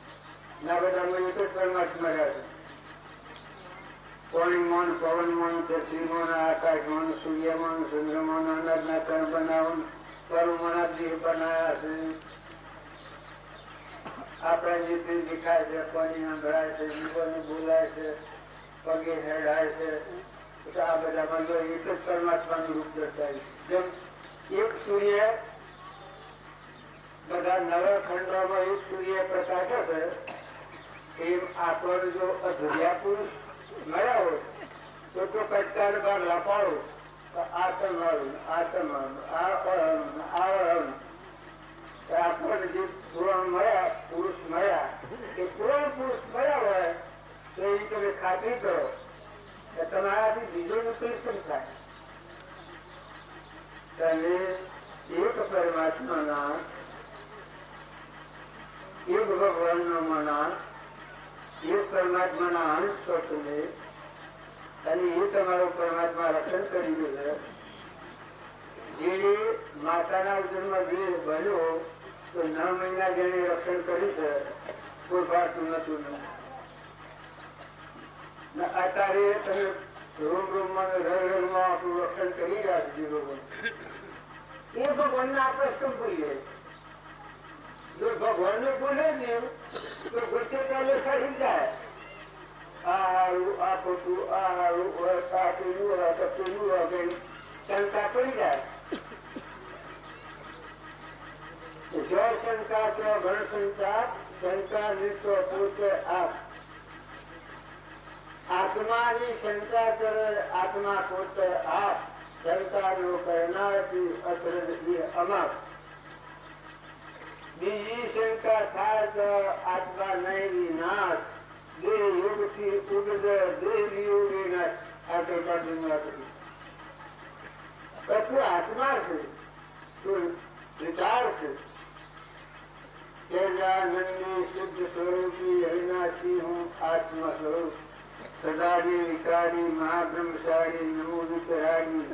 ના બધામાં એક જ પરમાત્મા રહ્યા પાણી મન પવન મન પૃથ્વી મન આકાશ મન સૂર્ય મન ચંદ્ર મન અનાજના કણ બનાવવાનું કર્મના દેહ બનાયા છે આપણા રીતે દેખાય છે પાણી સંભળાય છે જીવન બોલાય છે પગે હેડાય છે આ બધામાં જો એક જ પરમાત્માનું રૂપ દર્શાય જેમ એક સૂર્ય બધા નવખંડોમાં એક સૂર્ય પ્રકાશ છે એમ આપણને જો અધૂર્યા પુરુષ મળ્યા હોય તો કટકાળ બાર લપાડો આપણને જે પુરાણ મળ્યા પુરુષ મળ્યા એ પુરાણ પુરુષ મળ્યા હોય તો એ તમે ખાતરી કરો કે તમારાથી બીજો વિપરીત કેમ થાય તમે એક પરમાત્માના એક ભગવાનના મના એક પરમાત્માના અંશ છો તમે અને એ તમારો પરમાત્મા રક્ષણ કરી ગયો છે જેને માતાના ઉદરમાં દેહ બન્યો તો 9 મહિના જેને રક્ષણ કર્યું છે કોઈ ભાતું નતું અત્યારે તમે રૂમમાં રગમાં આપણું રક્ષણ કરી રહ્યા છો જીવો એ ભગવાનને આપણે શું બોલીએ જો ભગવાનને બોલે ને તો ગોતે ચાલે કાઢી જાય આ હારું આ ખોટું આ હારું આ પેલું શંકા પડી જાય જો શંકા તો ઘણ શંકા તો પોતે આત્માની શંકા કરે આત્મા પોતે આપ શંકા નો કરનારથી અસર અમાર બીજી શંકા થાય તો આત્મા નહીં વિનાશ દેહ યોગથી ઉગદે દેહ યોગી નાશ આગળ તું આત્મા છે તું વિચાર છે તેજાનંદી શુદ્ધ સ્વરૂપી હરિનાશી હું આત્મા સ્વરૂપ સદારી વિકારી મહાબ્રહ્મચારી નમો વિકરારી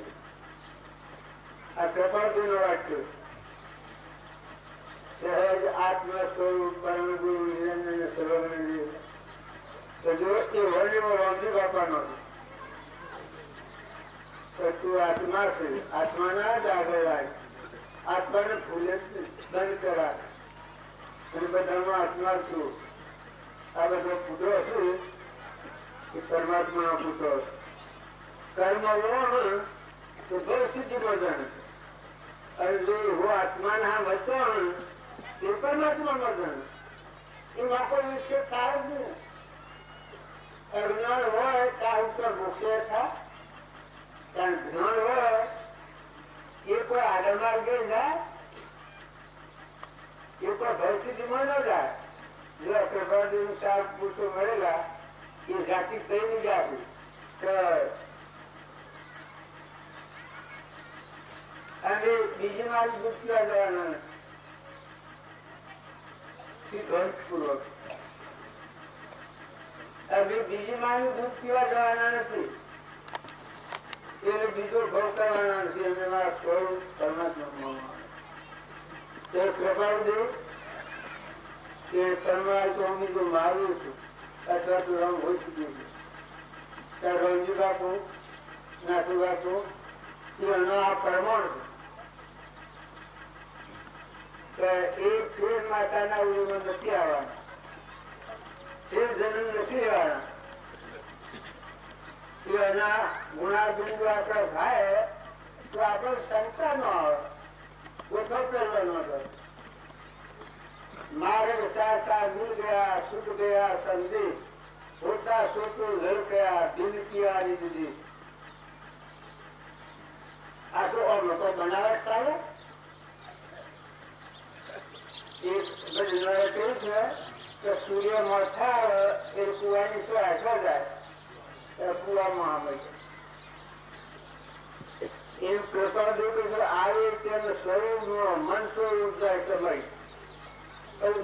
આ કૃપાળજી નો વાક્ય સહજ આત્મ સ્વરૂપ પરમ ગુરુ નિરંજન સર્વનંદી તો જો એ વર્ણિમાં રામજી બાપાનો તો તું આત્મા છે આત્માના જ આગળ લાય આત્માને ભૂલે બંધ કરાય અને બધામાં આત્મા છું આ બધો પુત્રો છું એ પરમાત્મા નો પુત્રો કર્મ વોણ તો બહુ સિદ્ધિ મર્દન અને જો હું આત્માના વચ્ચે એ પરમાત્મા મર્દન એમાં કોઈ વિક્ષેપ થાય જ નહીં અજ્ઞાન હોય ત્યાં ઉપર મોક્ષે થાય કારણ ધ્યાન હોય એ કોઈ આગળ માર્ગે જાય, એ કોઈ ભરતીમાં ન જાય. જો પ્રભાદેવનું સાત પુરુષો મળેલા એ જાતિ કઈ નહીં જાતી અને બીજી મારી ગુપ્તિયા જવાના પૂર્વક બીજી મારી ગુપ્તિયા જવાના નથી, એને બીજો ભોગ કરવાના નથી. એમને મારા સ્વરૂપ પરમાત્મા તે પ્રભાદેવ કે પરમાત્મા તો હું બીજું મારું છું અથવા તો રંગ હોઈ ચૂક્યું છું. ત્યાં રંગજી બાપુ નાથુ બાપુ એનો આ પરમાણ છે કે એ ફેર માતાના ઉદયમાં નથી આવવાના, ફેર જન્મ નથી લેવાના. એના ગુણાબિંદુ આપણે થાય તો આપણો શંકા ન આવે, ઓછો પહેલો ન થાય. मार्ग सासा मिल गया, छूट गया संदेश, होता सोचो लड़ गया, दिन किया निजी. आ तो और लोग बनावट था एक बजनारा केस है कि सूर्य माथा एक कुआनी से आकर जाए कुआ महामय इन प्रकार जो आए तेन स्वरूप मन स्वरूप जाए समय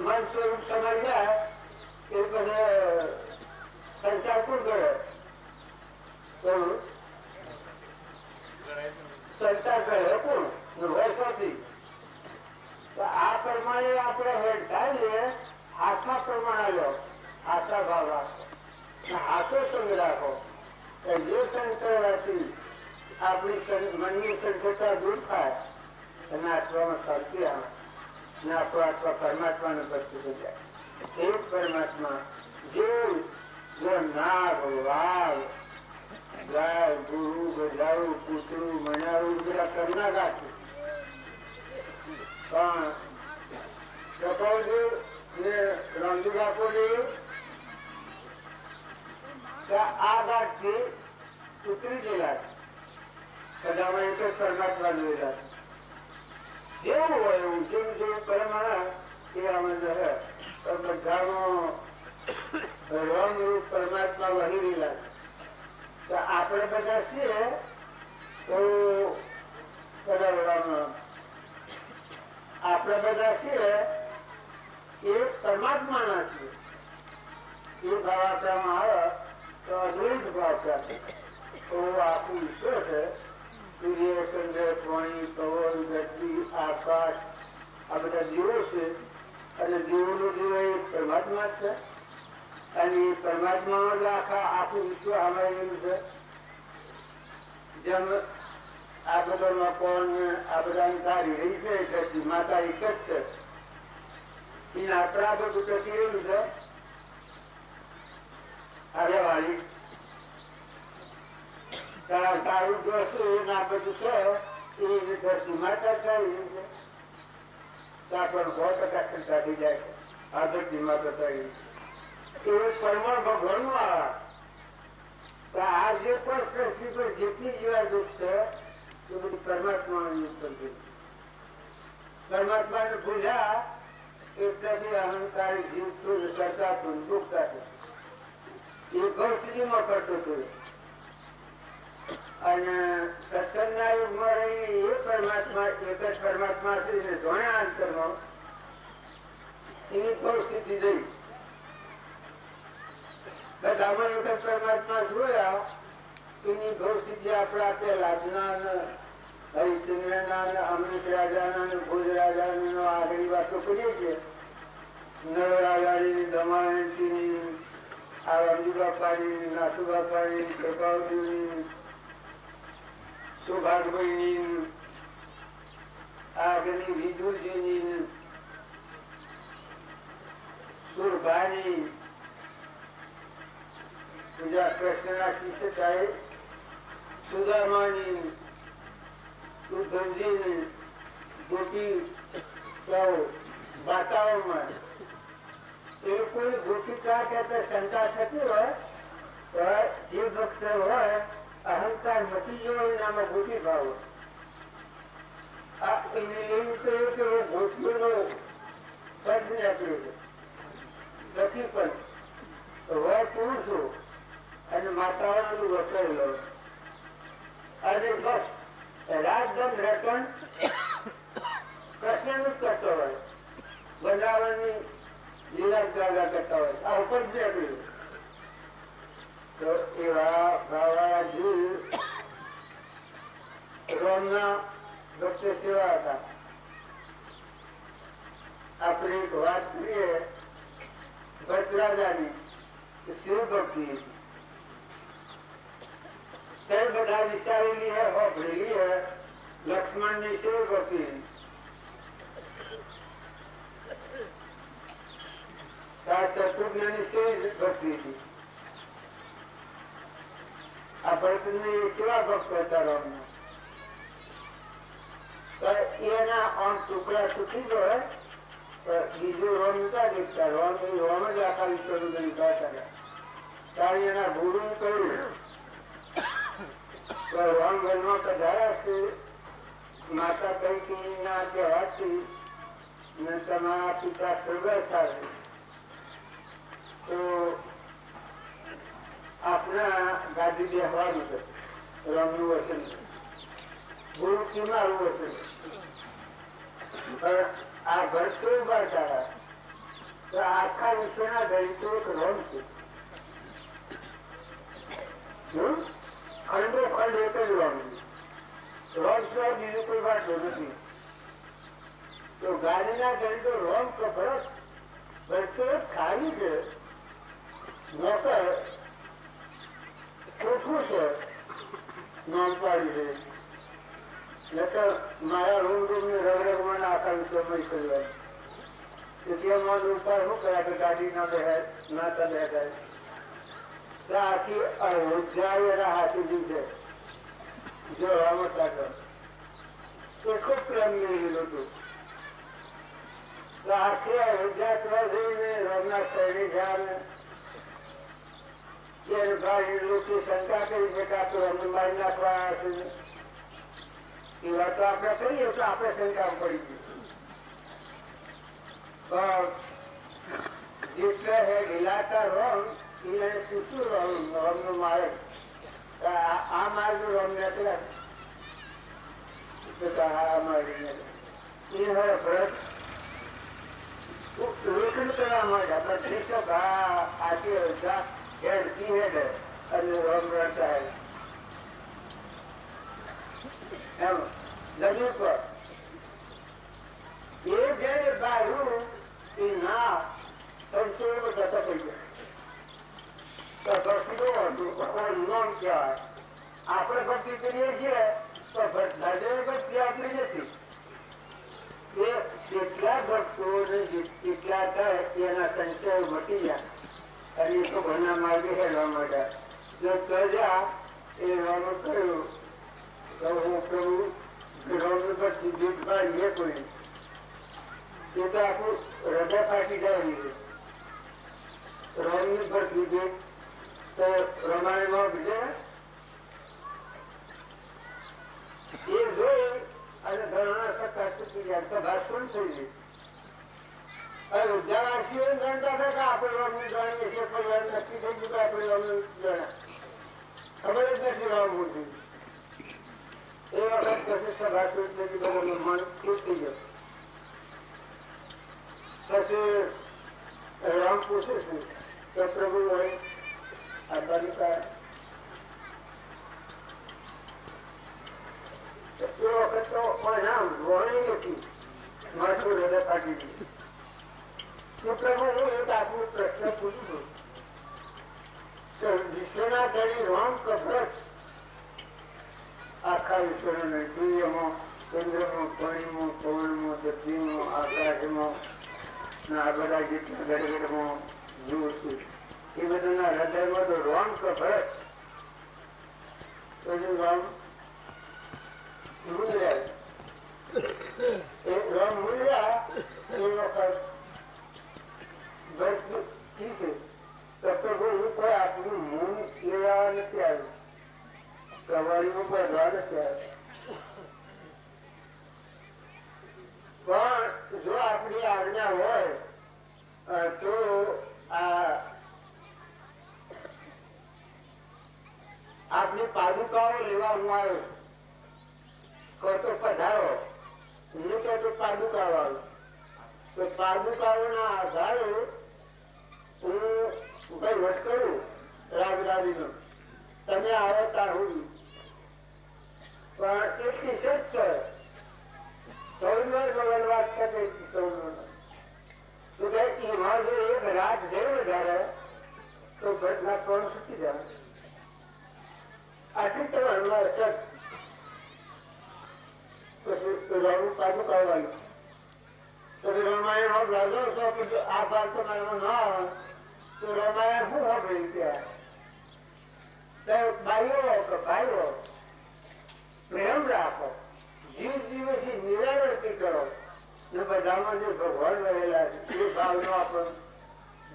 मन स्वरूप समझ जाए એ પછી સંસાર કોણ કરે? સંસાર કરે કોણ? વર્ષોથી. તો આ પ્રમાણે આપણે હેઠા આશા પ્રમાણે લો, આશા ભાવ રાખો, આશો સંગ રાખો. જે સંકળવાથી આપણી મનની સંકળતા દૂર થાય અને આત્મામાં શાંતિ આવે ને આપણો આત્મા પરમાત્માને બચી જાય. એક પરમાત્મા જેવું જો નાગ વાઘ ગાય ગુરુ ગજાવું કૂતરું મનાવું બધા કરના ગાઠું પણ કપાલદેવ ને રામજી બાપુદેવ આ ગાંઠથી ઉતરી ગયેલા કદામાં એક જ પરમાત્મા જોયેલા. જેવું હોય એવું જેમ જેવું પરમાત્મા એ આમાં રહે બધાનો રંગરૂપ પરમાત્મા વહી રહેલા. તો આપણે બધા છીએ તો આપણે બધા છીએ એ પરમાત્માના છીએ. એ ભાવ આપણામાં આવે તો અદ્વૈત ભાવ પ્રાપ્ત. તો આખું વિશ્વ છે, સૂર્ય ચંદ્ર પાણી પવન ધરતી આકાશ આ બધા જીવો છે અને જીવોનો જીવ એ પરમાત્મા જ છે અને એ પરમાત્મામાં જ આખું વિશ્વ આવેલું છે. જેમ આ બધામાં કોણ આ બધાની તારી રહી છે ધરતી માતા એક જ છે, એને આપણા બધું ટકી રહ્યું છે. આર્યવાળી તારું જોશું આ બધું છે એ ધરતી માતા કરી છે. પણ 100% શંકા થઈ જાય આ ધરતી માતા કરી એવું પરમાણ ભગવાનનું આ જે કોઈ સૃષ્ટિ પર જેટલી જીવાદુખ છે એ બધી પરમાત્મા પરમાત્માને ભૂલ્યા એટલાથી અહંકારી જીવ કરતા દુઃખતા એ ભવસ્થિતિમાં કરતો હતો. અને સત્સંગના યુગમાં રહી એ પરમાત્મા એક જ પરમાત્મા છે એને જોયા અંતરમાં એની પરિસ્થિતિ રહી. બધામાં એક જ પરમાત્મા જોયા એની પરિસ્થિતિ આપણા તે લાદના હરિચંદ્રના અમરીશ રાજાના ભુજ રાજાની આગળ વાતો કરીએ છીએ. નળ રાજાની દમયંતીની આ રામજી બાપાની નાથુ બાપાની કૃપાવતીની સૌભાગભાઈની આગળની વિદુરજીની સુરભાની બીજા કૃષ્ણના શિષ્ય સાહેબ સુદામાની ઉદ્ધવજીની ગોપી વાતાવરણમાં એ કોઈ ગોપિકા કહેતા શંકા થતી હોય તો જે ભક્ત હોય અહંકાર મટી ગયો એનામાં ગોઠી ભાવ એને એમ કહ્યું કે હું ગોઠીનો પદ ને આપ્યું છે સખી પદ વર પુરુષો અને માતાઓનું વસાવી લો અને બસ રાતદન રટણ કૃષ્ણ નું કરતો હોય બનાવવાની લીલા ગાગા કરતા હોય આ ઉપર જ આપ્યું તો એવા ભાવવાળા જીવ રોમના ભક્ત સેવા હતા. આપણે એક વાત કરીએ ભરતરાજાની શિવ ભક્તિ કઈ બધા વિચારેલી હૈ ભરેલી હૈ લક્ષ્મણ ની શિવ ભક્તિ શત્રુઘ્ન ની શિવ ભક્તિ હતી. આ ભરત ની સેવા ભક્ત હતા રામના. એના આમ ટુકડા તૂટી ગયો બીજું રોમ નતા દેખતા રોમ જ આખા વિશ્વનું નિકાળતા ત્યારે એના ભૂરું કહ્યું રોમ ઘરમાં કઢાયા છે માતા કઈ ના કહેવાથી તમારા પિતા સ્વર્ગસ્થ થાય તો આપણા ગાદી બેહવાનું છે રોમનું વચન ગુરુ કિમારું વચન આ ઘર શું બાર કાઢા તો આખા વિશ્વના દલિતો એક રોમ છે ખંડો ખંડ એક જ રોમ રોમ સિવાય બીજું કોઈ વાત નથી. તો ગાડીના દલિતો રોમ તો ભરત ભરતો ખાલી છે નોકર ચોખ્ખું છે નોમ પાડી છે મારા રૂમ ને રગરગમાં આખા વિશ્વમાં કર્યું એટલે ઉપાય શું કર્યા કે ગાડી ના બેહાય નાતા બેહાય આખી અયોધ્યા એના હાથીજી છે જો રામત લાગ્યો એ ખૂબ પ્રેમ મેળવેલું હતું. આખી અયોધ્યા કરવા જઈને રામના શહેરી ગયા લોકો શંકા કરી છે કે આપણે અમને મારી નાખવા હશે એ વાત તો આપણે કરીએ તો આપણે શંકા પડી ગઈ જેટલા હે લીલાતા રોમ એને પૂછ્યું રોમ નું માર્ગ આ માર્ગ રોમ ને આ માર્ગ એ હવે ભરત લેખન કરવા માટે આપણે દેશક આથી હેડ કી હેડ અને રોમ રચાય એમ લગ્ન પર એ જયારે બારું એ ના સંશોધન જતા થઈ ગયા નોમ કહેવાય. આપણે ભક્તિ કરીએ છીએ તો ભક્તિ આપણી નથી. એ જેટલા ભક્તો જેટલા થાય એના સંશય મટી જાય અને એ તો ઘરના માર્ગે હેડવા માંડ્યા. જો પ્રજા એ રામ કહ્યું તો હું પ્રભુ રામની પર જીત પાડીએ કોઈ એ તો આખું હૃદય ફાટી જાય. રામની પર જીત તો રમાણીમાં બીજે એ જોઈ અને ધરણા સત્તા ચૂકી જાય સભા શું થઈ ગઈ. અયોધ્યાવાસીઓ જાણતા હતા કે આપણે રામની જાણીએ છીએ પણ નક્કી થઈ ગયું કે આપણે રામનું જાણ્યા ખબર જ નથી રામવું જોઈએ. એ વખત પછી સભા શું થઈ ગઈ બધાનું મન ખુશ થઈ ગયું. પછી રામ પૂછે છે કે પ્રભુ હોય આ બાલિકા એ વખત તો નામ વણી નથી માથું હૃદય ફાટી ગયું. પ્રભુ હું એક આખું પ્રશ્ન પૂછું છું વિશ્વના ધણી રામ કભરત આખા વિશ્વના સૂર્યમાં ચંદ્રમાં પાણીમાં પવનમાં ધરતીમાં આકાશમાં આ બધા જેટલા ગડગડમાં જોઉં છું એ બધાના હૃદયમાં તો રામ કભરત બધું રામ મૂલ્યા એ રામ મૂલ્યા એ વખત પ્રભુ કોઈ આપણું મૂળ લેવા નથી આવ્યું. હું આવ્યો કરતો પધારો હું કહેતો પાદુકા વાળો તો પાદુકાઓના આધારે હું કઈ વટ કરું રાજદાદીનો તમે આવો ત્યાં સુધી પણ એટલી શેઠ છે સૌર વાત કરે તો કે એક રાત જઈ વધારે તો ઘટના કોણ સુકી જાય આટલી તો હણવા ચટ પછી રણું કાઢું કાઢવાનું પછી રામાયણ હોપ લાગો છો કે આ ભાગ તો મારામાં ના આવે તો રામાયણ શું સાંભળી ત્યાં ભાઈઓ કે ભાઈઓ પ્રેમ રાખો જીવ દિવસથી નિરાવર્તી કરો ને બધામાં જે ભગવાન રહેલા છે એ ભાવનો આપણે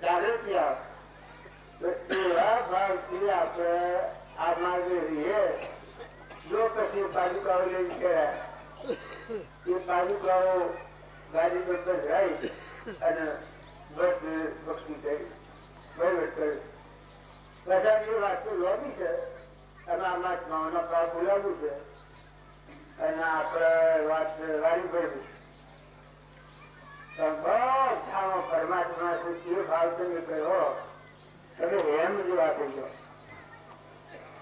જાગૃતિ આવે એવા ભાવથી આપણે આમાં જે રહીએ જો પછી પાદુકાઓ લઈને ગયા એ પાદુકાઓ ગાડી પર જાય અને ભક્તિ કરી વહીવટ કરી પછી એ વાત તો લોબી છે અને આમાં ભાવ બોલાવવું છે અને આપણે વાત વાળી પડવી પરમાત્મા એ ભાવ તમે કહ્યો તમે એમ જેવા કહ્યો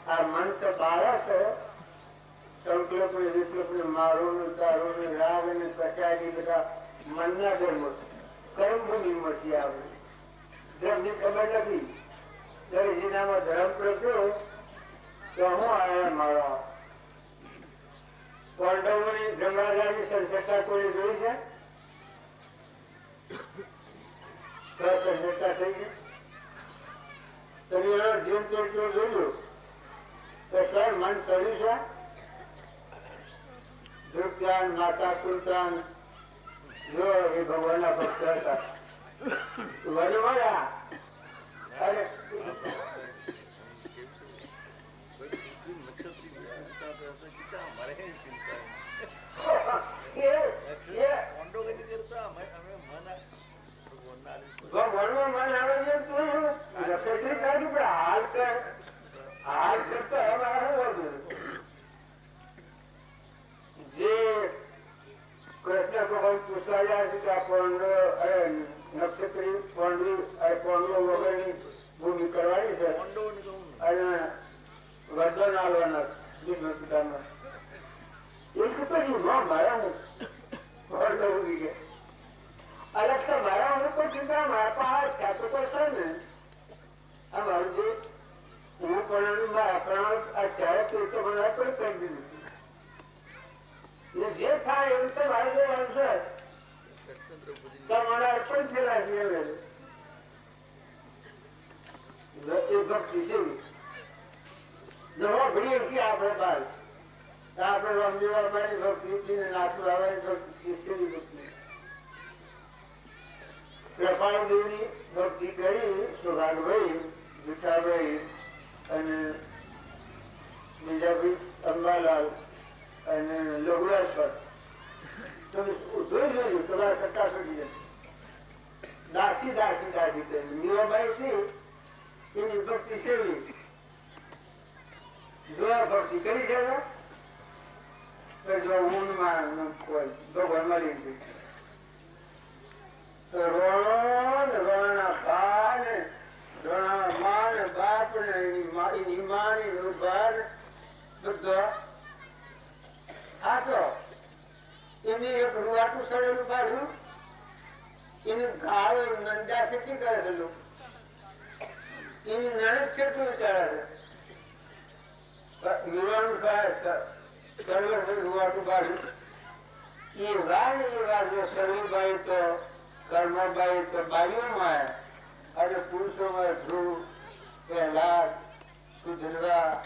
આ મન તો બાળક સંકલ્પ ને વિકલ્પ ને મારો ને તારો ને રાગ ને કચારી બધા મનના ધર્મ કર્મભૂમિમાંથી આવે ધર્મની ખબર નથી ત્યારે જેનામાં ધર્મ પ્રગટ્યો તો હું આવ્યા મારો પાંડવોની ગંગાધારી સંસદતા કોઈ જોઈ છે સંસદતા થઈ ગઈ તમે એનો જીવન ચરિત્ર જોયું તો સર મન સડ્યું છે ધ્રુપચાન માતા કુલચાન જો એ ભગવાનના ભક્ત હતા વનવાળા અરે ભગવાનમાં મન આવે છે નક્ષત્રી કાઢ્યું પણ હાલ કરતા જે કૃષ્ણ ભગવાન પૂછવા જાય છે કે આ નક્ષત્રી પાંડવી પાંડવો વગરની ભૂમિ કરવાની છે અને વરદાન આવવાના પિતામાં એક તો મારા હું કરવું કે અલગ તો મારા હું પણ ચિંતા મારા પાસે ખ્યાતો પડશે ને આ મારું જે હું પણ મારા પ્રાણ આ ત્યારે તો મને અર્પણ કરી દીધું જે થાય એમ તો મારે જોવાનું છે મને અર્પણ થયેલા છે એ ભક્તિ છે નવા ભણીએ છીએ આપણે બાર આપણે રામદેવાબાની ભક્તિ નાથુ આવવાની ભક્તિ કેવી ભક્તિ કૃપાળદેવની ભક્તિ કરી સુભાગભાઈ વિઠાભાઈ અને બીજાભાઈ અંબાલાલ અને લઘુરાજ તમે જોઈ જોયું તમારા સટ્ટા સુધી દાસી કરી મીરાબાઈ છે એની ભક્તિ સેવી જોયા ભક્તિ કરી છે જો ઊંડમાં ભગવાન મળી ગયું રોણા બા ને રોણા મા ને બાપ ને એની મા ને બા ને બધા ખાતો એની એક રૂવાટું સડેલું કાઢ્યું એની ગાળો નંદા શેકી કરેલું એની નણદ છેટું વિચારે છે રૂવાટું કાઢ્યું એ વાળ જો શરીરબાઈ તો કર્મબાઈ તો બાઈઓમાં અને પુરુષોમાં ધ્રુવ પ્રહલાદ સુધરવા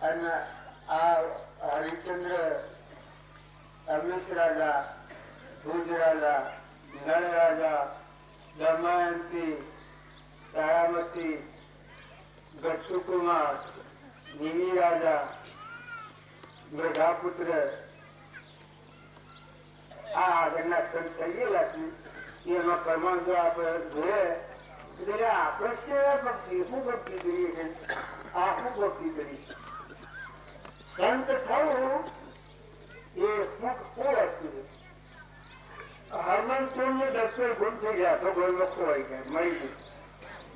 અને આ હરિચંદ્ર અગ્નિશ રાજા ભુજ રાજા નળ રાજા દમયંતી તારામતી ગક્ષુકુમાર નિમિ રાજા પ્રજાપુત્ર આ આગળના સંત થઈ ગયેલા છે એમાં પરમાણુ આપણે જોઈએ આપણે છે ભક્તિ શું ભક્તિ કરીએ છીએ આ શું ભક્તિ કરી સંત થવું એ સુખ કોઈ વસ્તુ નથી. હરમનપુર ને ડોક્ટર ગુમ થઈ ગયા તો કોઈ વસ્તુ હોય કે મળી ગયું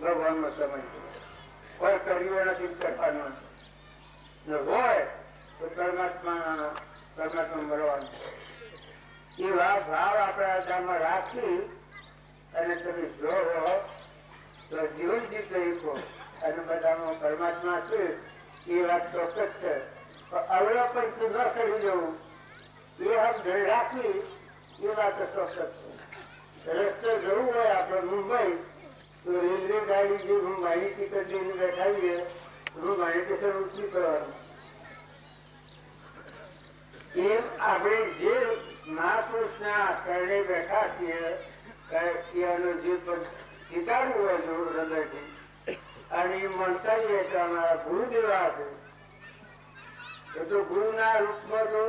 ભગવાન નો સમય કોઈ કર્યો નથી કરવાનું જો હોય તો પરમાત્મા મળવાનું એવા ભાવ આપણા ગામમાં રાખી અને તમે જો હો તો જીવન જીવી શકો અને બધામાં પરમાત્મા છે એ વાત ચોક્કસ છે. અવલોકન થી ન સડી જવું એ હમ ધરી રાખી એ વાત ચોક્કસ છે. રસ્તે જવું હોય આપણે મુંબઈ તો રેલવે ગાડી જે મુંબઈની ટિકિટ લઈને બેઠાવીએ મુંબઈની ટિકિટ ઉતરી પડવાનું. એમ આપણે જે મહાપુરુષના શરણે બેઠા છીએ એનો જે પણ સ્વીકારવું હોય જો હૃદયથી અને એ માનતા જઈએ કે અમારા ગુરુદેવા છે એ તો ગુરુના રૂપમાં તો